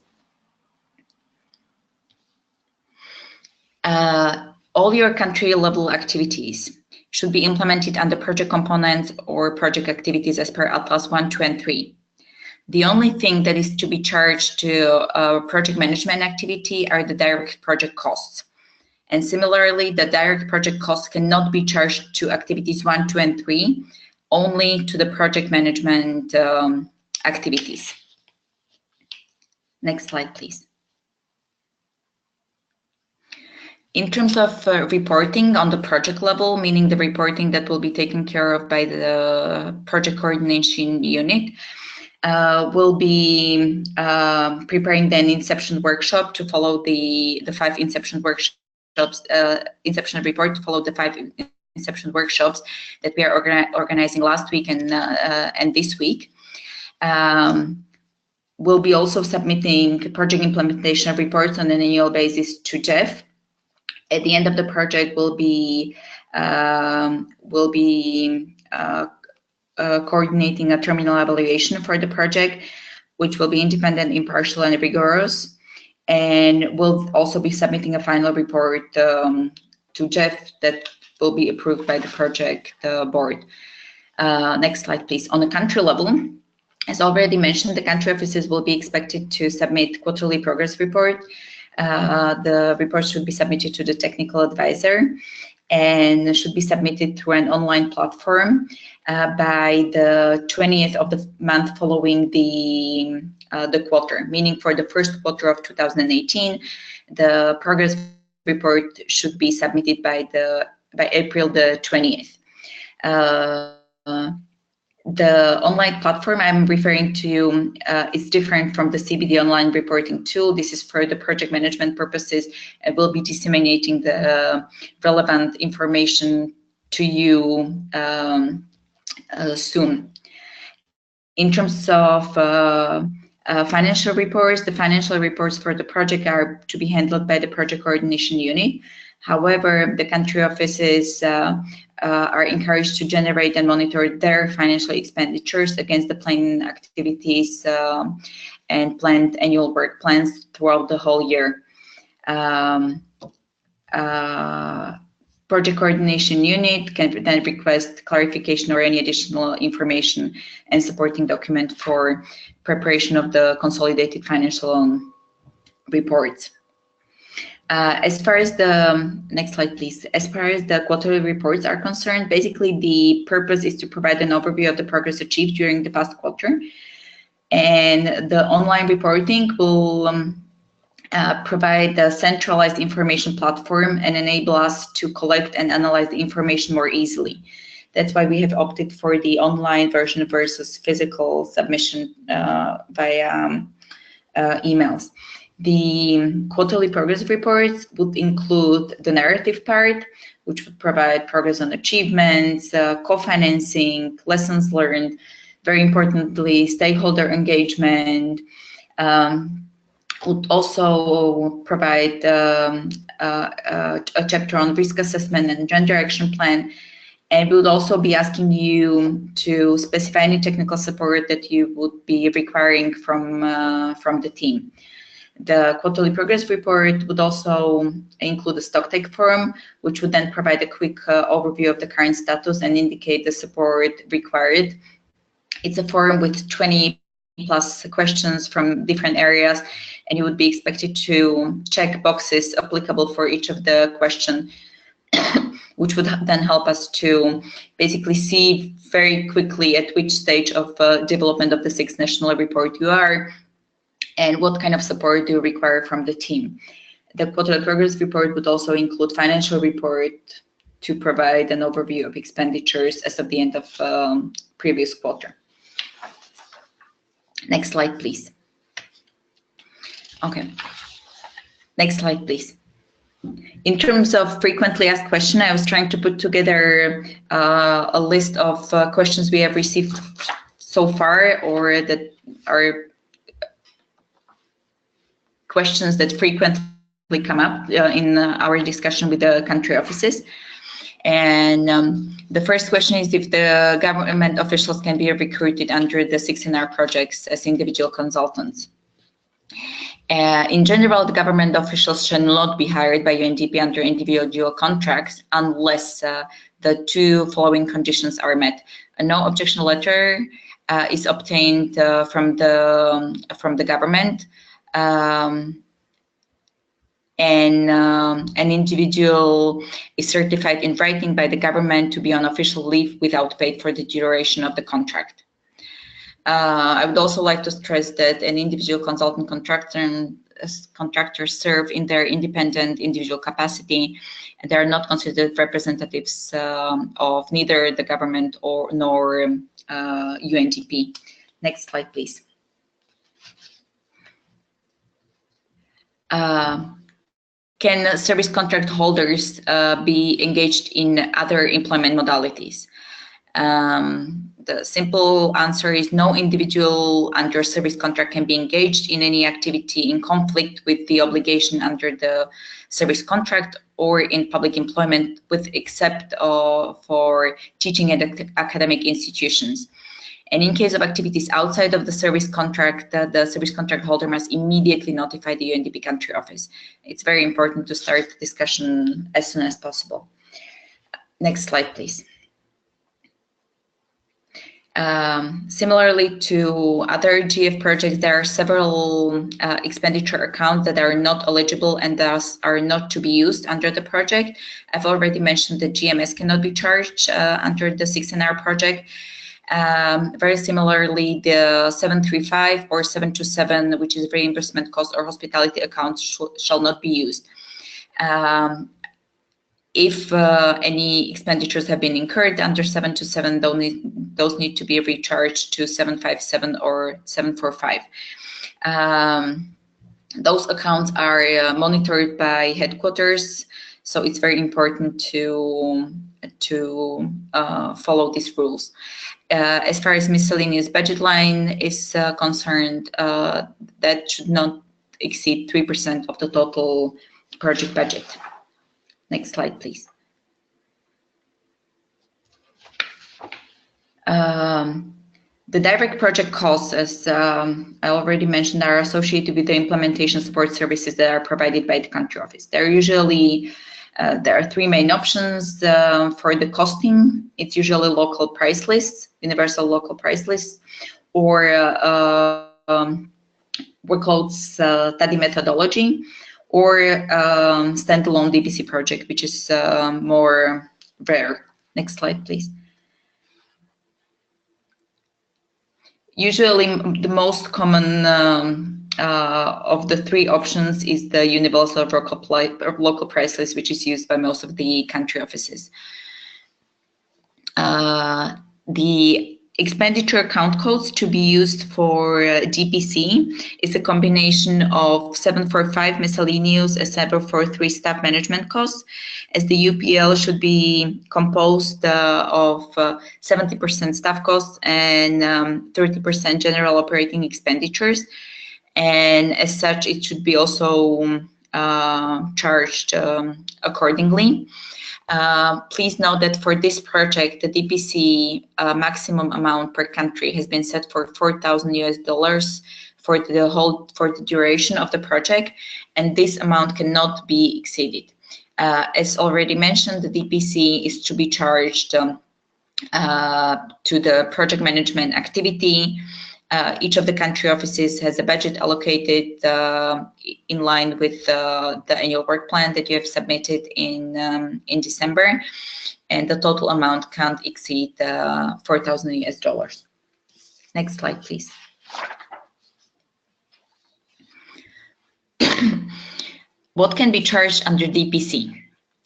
All your country level activities should be implemented under project components or project activities as per Atlas 1, 2, and 3. The only thing that is to be charged to project management activity are the direct project costs. And similarly, the direct project costs cannot be charged to activities 1, 2, and 3, only to the project management activities. Next slide, please. In terms of reporting on the project level, meaning the reporting that will be taken care of by the project coordination unit, we'll be preparing an Inception workshop to follow the 5 Inception workshops, Inception report to follow the 5 Inception workshops that we are organizing last week and this week. We'll be also submitting project implementation reports on an annual basis to Jeff. At the end of the project, we'll be coordinating a terminal evaluation for the project, which will be independent, impartial, and rigorous. And we'll also be submitting a final report to Jeff that will be approved by the project board. Next slide, please. On the country level, as already mentioned, the country offices will be expected to submit quarterly progress report. The report should be submitted to the technical advisor and should be submitted through an online platform by the 20th of the month following the quarter, meaning for the first quarter of 2018, the progress report should be submitted by April the 20th. The online platform I'm referring to is different from the CBD online reporting tool. This is for the project management purposes and will be disseminating the relevant information to you soon. In terms of financial reports, the financial reports for the project are to be handled by the project coordination unit. However, the country offices are encouraged to generate and monitor their financial expenditures against the planned activities and planned annual work plans throughout the whole year. Project coordination unit can then request clarification or any additional information and supporting document for preparation of the consolidated financial reports. As far as the next slide, please. As far as the quarterly reports are concerned, basically the purpose is to provide an overview of the progress achieved during the past quarter, and the online reporting will provide a centralized information platform and enable us to collect and analyze the information more easily. That's why we have opted for the online version versus physical submission via emails. The quarterly progress reports would include the narrative part, which would provide progress on achievements, co-financing, lessons learned, very importantly, stakeholder engagement. Would also provide a chapter on risk assessment and gender action plan. And we would also be asking you to specify any technical support that you would be requiring from the team. The quarterly progress report would also include a stock take form, which would then provide a quick overview of the current status and indicate the support required. It's a form with 20 plus questions from different areas, and you would be expected to check boxes applicable for each of the questions, which would then help us to basically see very quickly at which stage of development of the 6th national report you are, and what kind of support do you require from the team. The quarterly progress report would also include financial report to provide an overview of expenditures as of the end of previous quarter. Next slide, please. Okay. Next slide, please. In terms of frequently asked questions, I was trying to put together a list of questions we have received so far, or that are questions that frequently come up in our discussion with the country offices. And the first question is if the government officials can be recruited under the 16R projects as individual consultants. In general, the government officials shall not be hired by UNDP under individual contracts unless the two following conditions are met. A no objection letter is obtained from the government, and an individual is certified in writing by the government to be on official leave without pay for the duration of the contract. I would also like to stress that an individual consultant contractors serve in their independent individual capacity, and they are not considered representatives of neither the government nor UNDP. Next slide, please. Can service contract holders be engaged in other employment modalities? The simple answer is no individual under service contract can be engaged in any activity in conflict with the obligation under the service contract or in public employment, with except for teaching and academic institutions. And in case of activities outside of the service contract, the service contract holder must immediately notify the UNDP country office. It's very important to start the discussion as soon as possible. Next slide, please. Similarly to other GF projects, there are several expenditure accounts that are not eligible and thus are not to be used under the project. I've already mentioned that GMS cannot be charged under the 16R project. Very similarly, the 735 or 727, which is reimbursement cost or hospitality accounts, shall not be used. If any expenditures have been incurred under 727, those need to be recharged to 757 or 745. Those accounts are monitored by headquarters, so it's very important to follow these rules. As far as miscellaneous budget line is concerned, that should not exceed 3% of the total project budget. Next slide, please. The direct project costs, as I already mentioned, are associated with the implementation support services that are provided by the country office. They're usually, there are three main options for the costing. It's usually local price lists, universal local price lists, or workload study methodology, or standalone DPC project, which is more rare. Next slide, please. Usually, the most common of the three options is the universal local price list, which is used by most of the country offices. The expenditure account codes to be used for DPC is a combination of 745 miscellaneous and 743 staff management costs, as the UPL should be composed of 70% staff costs and 30% general operating expenditures. And as such, it should be also charged accordingly. Please note that for this project, the DPC maximum amount per country has been set for $4,000 for the duration of the project, and this amount cannot be exceeded. As already mentioned, the DPC is to be charged to the project management activity. Each of the country offices has a budget allocated in line with the annual work plan that you have submitted in December, and the total amount can't exceed $4,000. Next slide, please. What can be charged under DPC?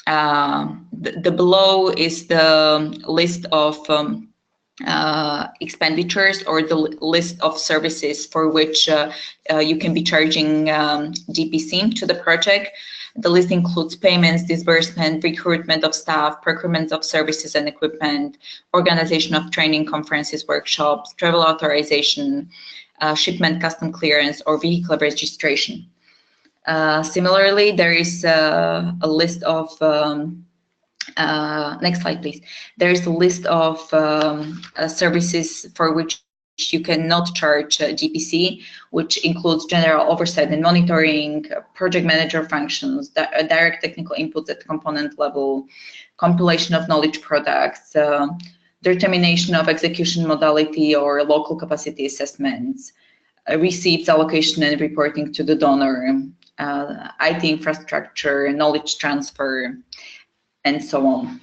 The below is the list of expenditures or the list of services for which you can be charging DPC to the project. The list includes payments, disbursement, recruitment of staff, procurement of services and equipment, organization of training, conferences, workshops, travel authorization, shipment, custom clearance, or vehicle registration. Similarly, there is a list of next slide, please. There is a list of services for which you cannot charge GPC, which includes general oversight and monitoring, project manager functions, direct technical inputs at component level, compilation of knowledge products, determination of execution modality or local capacity assessments, receipts, allocation and reporting to the donor, IT infrastructure, knowledge transfer, and so on.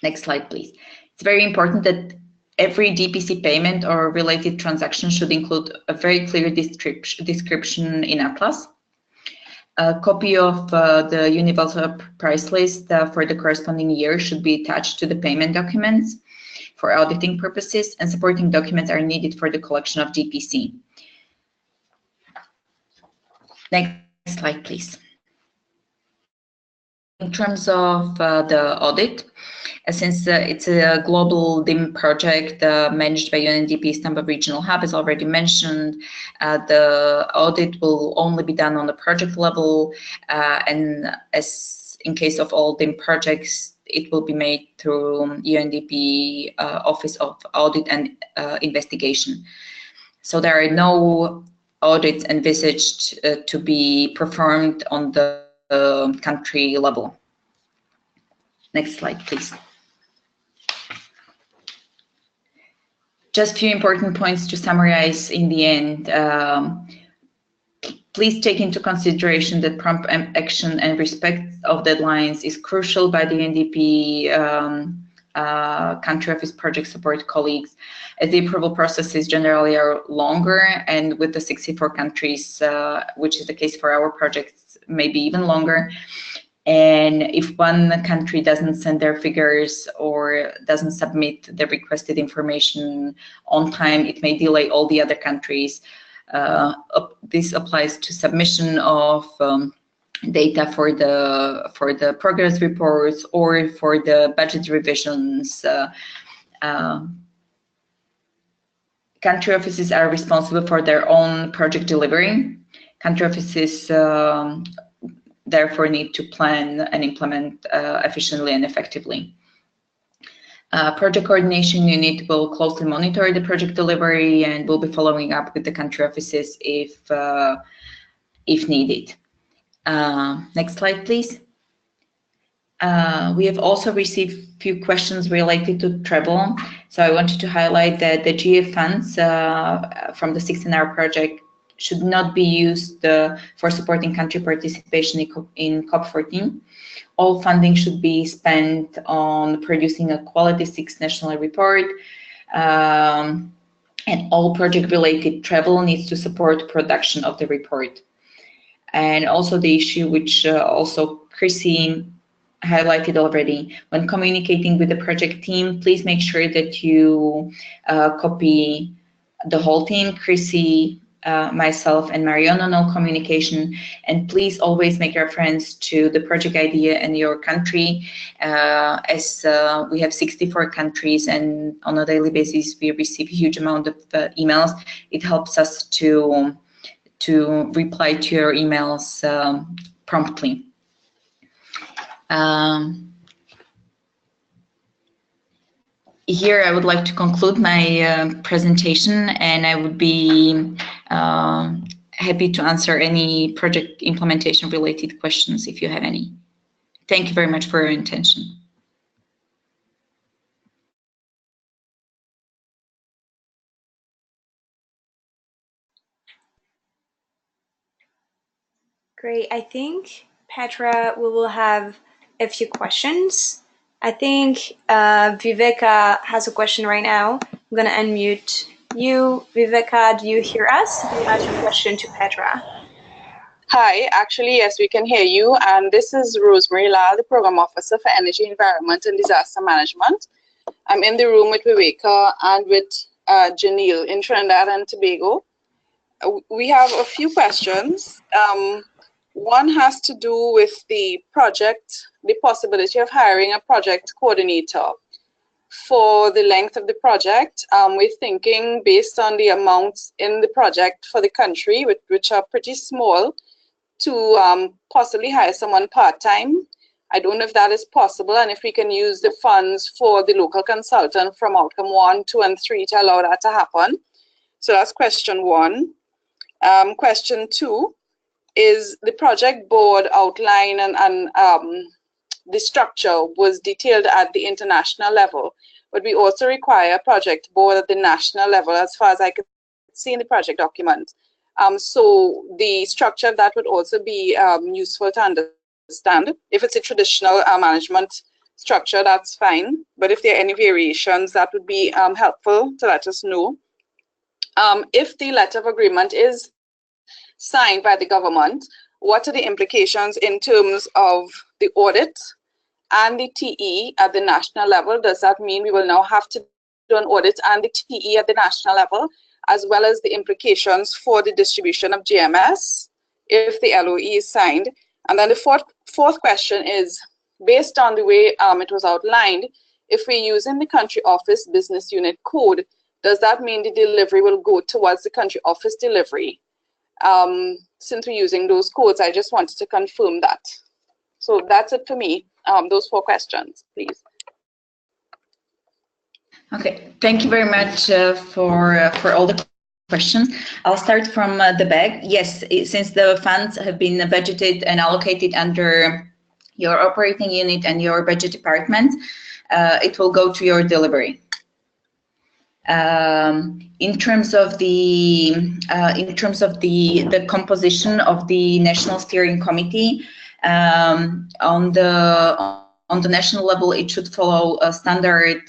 Next slide, please. It's very important that every DPC payment or related transaction should include a very clear description in Atlas. A copy of the universal price list for the corresponding year should be attached to the payment documents for auditing purposes, and supporting documents are needed for the collection of DPC. Next slide, please. In terms of the audit, since it's a global DIM project managed by UNDP Istanbul Regional Hub, as already mentioned, the audit will only be done on the project level, and as in case of all DIM projects, it will be made through UNDP Office of Audit and Investigation. So there are no audits envisaged to be performed on the country level. Next slide, please. Just a few important points to summarize in the end. Please take into consideration that prompt action and respect of deadlines is crucial by the UNDP country office project support colleagues, as the approval processes generally are longer, and with the 64 countries, which is the case for our projects, maybe even longer. And if one country doesn't send their figures or doesn't submit the requested information on time, it may delay all the other countries. This applies to submission of data for the progress reports or for the budget revisions. Country offices are responsible for their own project delivery. Country offices therefore need to plan and implement efficiently and effectively. Project coordination unit will closely monitor the project delivery and will be following up with the country offices if needed. Next slide, please. We have also received a few questions related to travel. So I wanted to highlight that the GIF funds from the 16-hour project should not be used for supporting country participation in COP14. All funding should be spent on producing a quality 6 national report, and all project-related travel needs to support production of the report. And also the issue which also Chrissy highlighted already, when communicating with the project team, please make sure that you copy the whole team, Chrissy, myself and Mariano on all communication, and please always make reference to the project idea and your country, as we have 64 countries and on a daily basis we receive a huge amount of emails. It helps us to reply to your emails promptly. Here I would like to conclude my presentation, and I would be happy to answer any project implementation related questions if you have any. Thank you very much for your attention. Great. I think, Petra, we will have a few questions. I think Viveka has a question right now. I'm going to unmute you. Viveka, do you hear us? You ask your question to Petra. Hi, actually, yes, we can hear you. And this is Rosemary Lal, the Program Officer for Energy, Environment and Disaster Management. I'm in the room with Viveka and with Janelle in Trinidad and Tobago. We have a few questions. One has to do with the project, the possibility of hiring a project coordinator. For the length of the project, we're thinking based on the amounts in the project for the country, which are pretty small, to possibly hire someone part-time. I don't know if that is possible, and if we can use the funds for the local consultant from outcome 1, 2, and 3 to allow that to happen. So that's question 1. Question 2 is the project board outline and the structure was detailed at the international level, but we also require a project board at the national level as far as I could see in the project document. So the structure of that would also be useful to understand. If it's a traditional management structure, that's fine, but if there are any variations, that would be helpful to let us know. If the letter of agreement is signed by the government, what are the implications in terms of the audit and the TE at the national level? Does that mean we will now have to do an audit and the TE at the national level, as well as the implications for the distribution of GMS if the LOE is signed? And then the fourth question is, based on the way it was outlined, if we're using the country office business unit code, does that mean the delivery will go towards the country office delivery? Since we're using those codes, I just wanted to confirm that. So that's it for me. Those 4 questions, please. Okay, thank you very much for all the questions. I'll start from the back. Yes, since the funds have been budgeted and allocated under your operating unit and your budget department, it will go to your delivery. In terms of the composition of the National Steering Committee, on the national level, it should follow a standard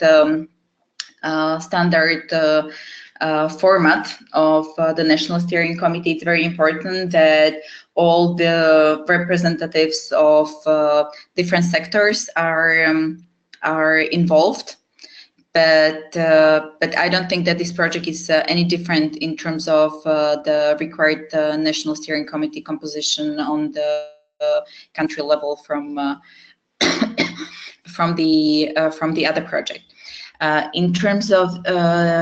format of the National Steering Committee. It's very important that all the representatives of different sectors are involved. But I don't think that this project is any different in terms of the required National Steering Committee composition on the country level from the other project. In terms of the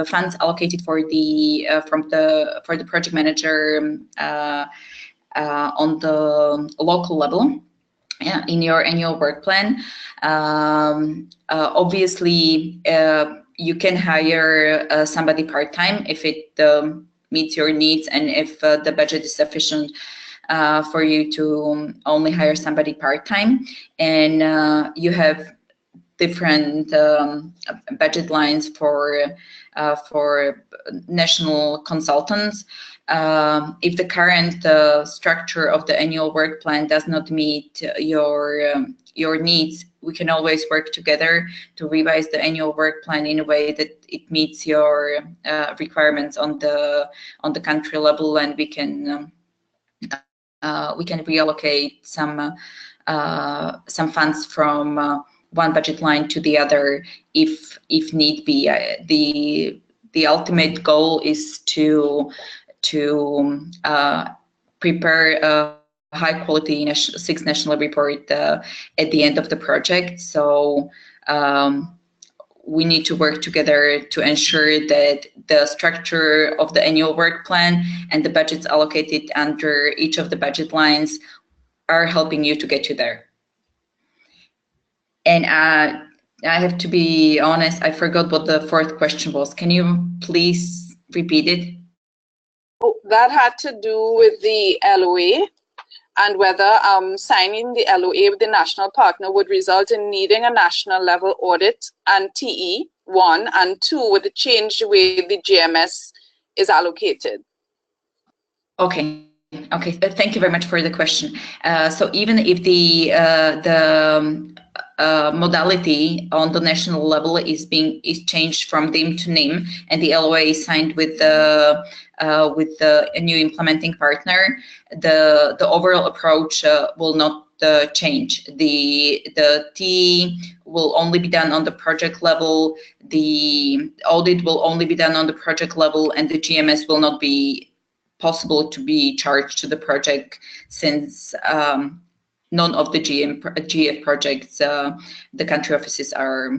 funds allocated for the project manager on the local level, in your annual work plan, obviously you can hire somebody part-time if it meets your needs and if the budget is sufficient for you to only hire somebody part-time, and you have different budget lines for national consultants. If the current structure of the annual work plan does not meet your needs, we can always work together to revise the annual work plan in a way that it meets your requirements on the country level, and we can reallocate some funds from one budget line to the other if need be. The ultimate goal is to prepare a high quality 6 national report at the end of the project. So we need to work together to ensure that the structure of the annual work plan and the budgets allocated under each of the budget lines are helping you to get you there. And I have to be honest, I forgot what the 4th question was. Can you please repeat it? Oh, that had to do with the LOA and whether signing the LOA with the national partner would result in needing a national level audit and TE, 1, and 2, with the change the way the GMS is allocated. Okay. Okay, thank you very much for the question. So even if the modality on the national level is changed from DIM to NIM, and the LOA is signed with a new implementing partner, the overall approach will not the change. The T will only be done on the project level, the audit will only be done on the project level, and the GMS will not be possible to be charged to the project, since none of the GF projects, the country offices are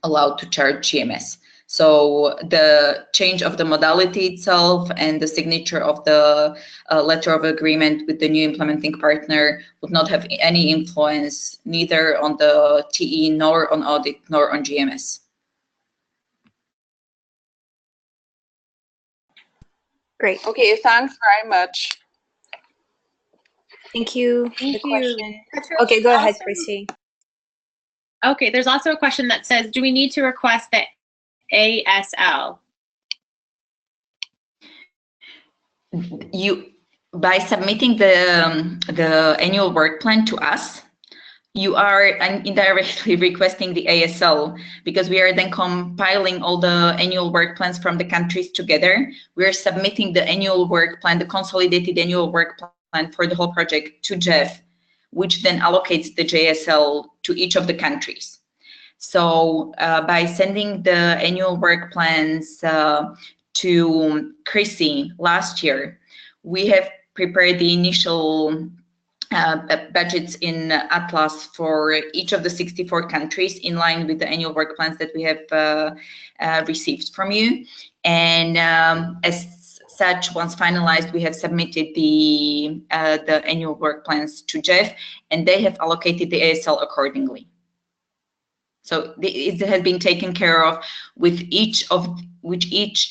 allowed to charge GMS. So the change of the modality itself and the signature of the letter of agreement with the new implementing partner would not have any influence, neither on the TE, nor on audit, nor on GMS. Great. Okay, thanks very much. Thank you. Thank you. Question. Petra, Okay, go ahead, also- Chrissy. Okay, there's also a question that says, do we need to request the ASL? By submitting the annual work plan to us, you are indirectly requesting the ASL, because we are then compiling all the annual work plans from the countries together. We are submitting the annual work plan, the consolidated annual work plan for the whole project to GEF, which then allocates the JSL to each of the countries. So by sending the annual work plans to Chrissy last year, we have prepared the initial budgets in Atlas for each of the 64 countries in line with the annual work plans that we have received from you. And as such, once finalized, we have submitted the annual work plans to Jeff, and they have allocated the ASL accordingly. So it has been taken care of with each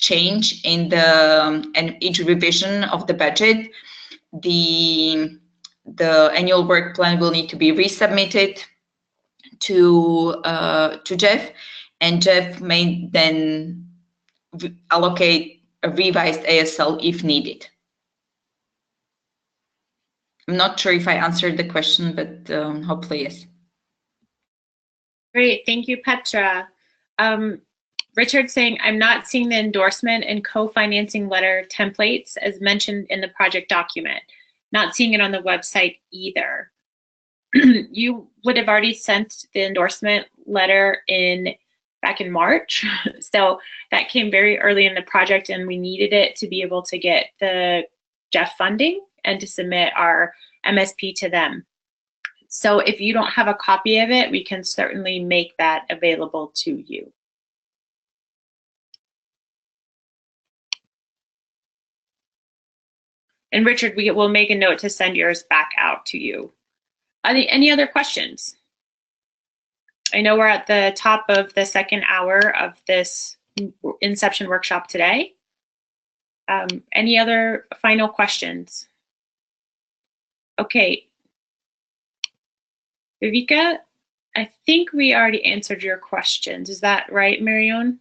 change in and each revision of the budget. The annual work plan will need to be resubmitted to Jeff, and Jeff may then allocate a revised ASL if needed. I'm not sure if I answered the question, but hopefully yes. Great, thank you, Petra. Richard saying, I'm not seeing the endorsement and co-financing letter templates as mentioned in the project document. Not seeing it on the website either. You would have already sent the endorsement letter back in March. So that came very early in the project, and we needed it to be able to get the GEF funding and to submit our MSP to them. So if you don't have a copy of it, we can certainly make that available to you. And Richard, we will make a note to send yours back out to you. Are there any other questions? I know we're at the top of the second hour of this Inception workshop today. Any other final questions? Okay. Viveka, I think we already answered your questions. Is that right, Marion?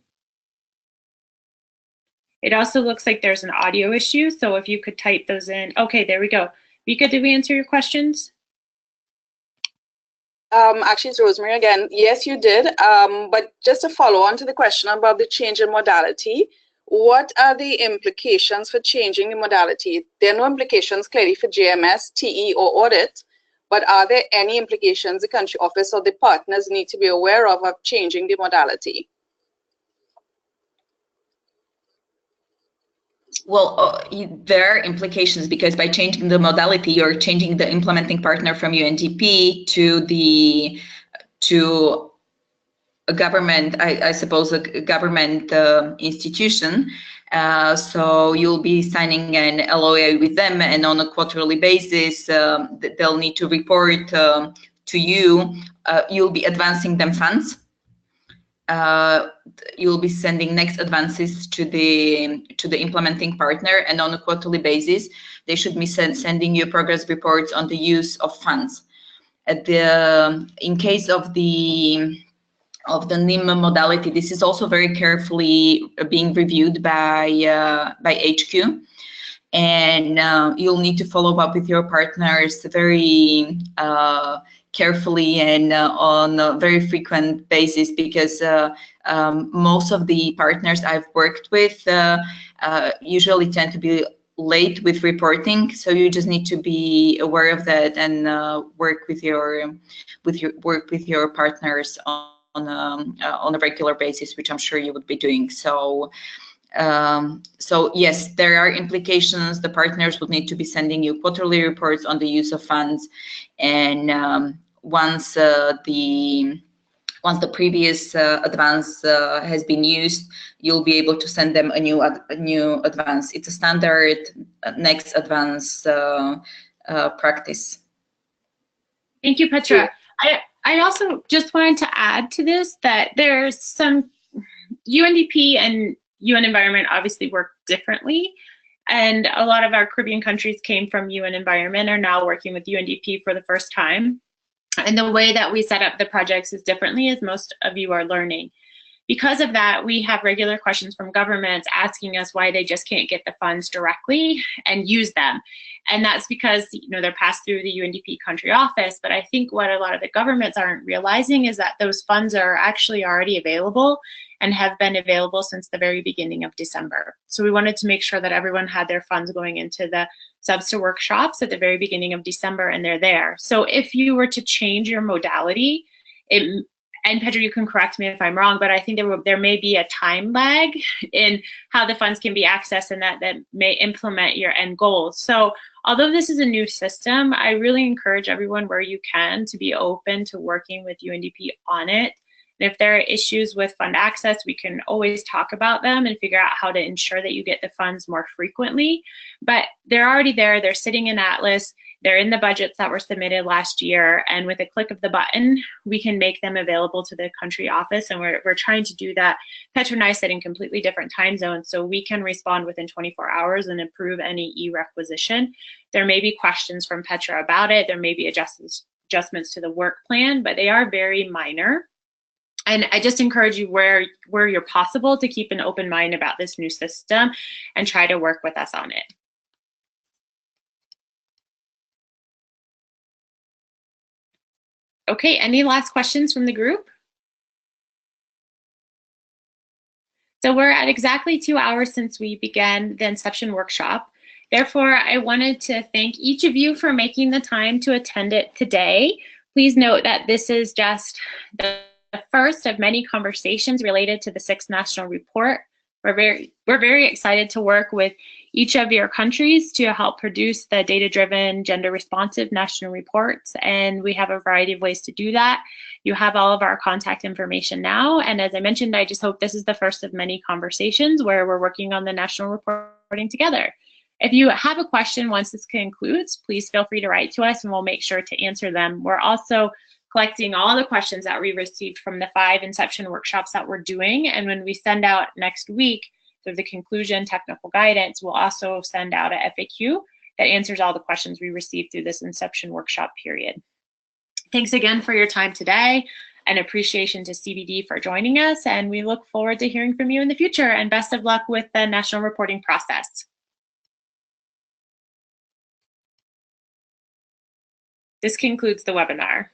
It also looks like there's an audio issue, so if you could type those in. Okay, there we go. Vika, did we answer your questions? Actually, it's Rosemary again. Yes, you did. But just to follow on to the question about the change in modality, what are the implications for changing the modality? There are no implications clearly for GMS, TE, or audit, but are there any implications the country office or the partners need to be aware of changing the modality? Well, there are implications, because by changing the modality, you're changing the implementing partner from UNDP to a government, I suppose, a government institution. So you'll be signing an LOA with them, and on a quarterly basis, they'll need to report to you. You'll be advancing them funds. You'll be sending next advances to the implementing partner, and on a quarterly basis, they should be sending you progress reports on the use of funds. In case of the NIM modality, this is also very carefully being reviewed by HQ, and you'll need to follow up with your partners very carefully and on a very frequent basis, because most of the partners I've worked with usually tend to be late with reporting, so you just need to be aware of that and work with your partners on a regular basis, which I'm sure you would be doing. So yes, there are implications. The partners would need to be sending you quarterly reports on the use of funds, and once the previous advance has been used, you'll be able to send them a new advance. It's a standard next advance practice. Thank you, Petra. I also just wanted to add to this that there's some UNDP and UN Environment obviously work differently. And a lot of our Caribbean countries came from UN Environment, are now working with UNDP for the first time. And the way that we set up the projects is differently, as most of you are learning. Because of that, we have regular questions from governments asking us why they just can't get the funds directly and use them. And that's because, you know, they're passed through the UNDP country office. But I think what a lot of the governments aren't realizing is that those funds are actually already available and have been available since the very beginning of December. So we wanted to make sure that everyone had their funds going into the subs-to workshops at the very beginning of December, and they're there. So if you were to change your modality, and Petra, you can correct me if I'm wrong, but I think there may be a time lag in how the funds can be accessed, and that may implement your end goals. So although this is a new system, I really encourage everyone where you can to be open to working with UNDP on it. And if there are issues with fund access, we can always talk about them and figure out how to ensure that you get the funds more frequently. But they're already there, they're sitting in Atlas, they're in the budgets that were submitted last year, and with a click of the button, we can make them available to the country office, and we're trying to do that. Petra and I sit in completely different time zones, so we can respond within 24 hours and approve any e-requisition. There may be questions from Petra about it, there may be adjustments to the work plan, but they are very minor. And I just encourage you where you're possible to keep an open mind about this new system and try to work with us on it. Okay, any last questions from the group? So we're at exactly 2 hours since we began the Inception workshop. Therefore, I wanted to thank each of you for making the time to attend it today. Please note that this is just the first of many conversations related to the 6th National Report. We're very excited to work with each of your countries to help produce the data-driven, gender-responsive national reports, and we have a variety of ways to do that. You have all of our contact information now, and as I mentioned, I just hope this is the first of many conversations where we're working on the national reporting together. If you have a question once this concludes, please feel free to write to us and we'll make sure to answer them. We're also collecting all the questions that we received from the 5 Inception workshops that we're doing. And when we send out next week, so the conclusion, technical guidance, we'll also send out a FAQ that answers all the questions we received through this Inception workshop period. Thanks again for your time today, and appreciation to CVD for joining us. And we look forward to hearing from you in the future, and best of luck with the national reporting process. This concludes the webinar.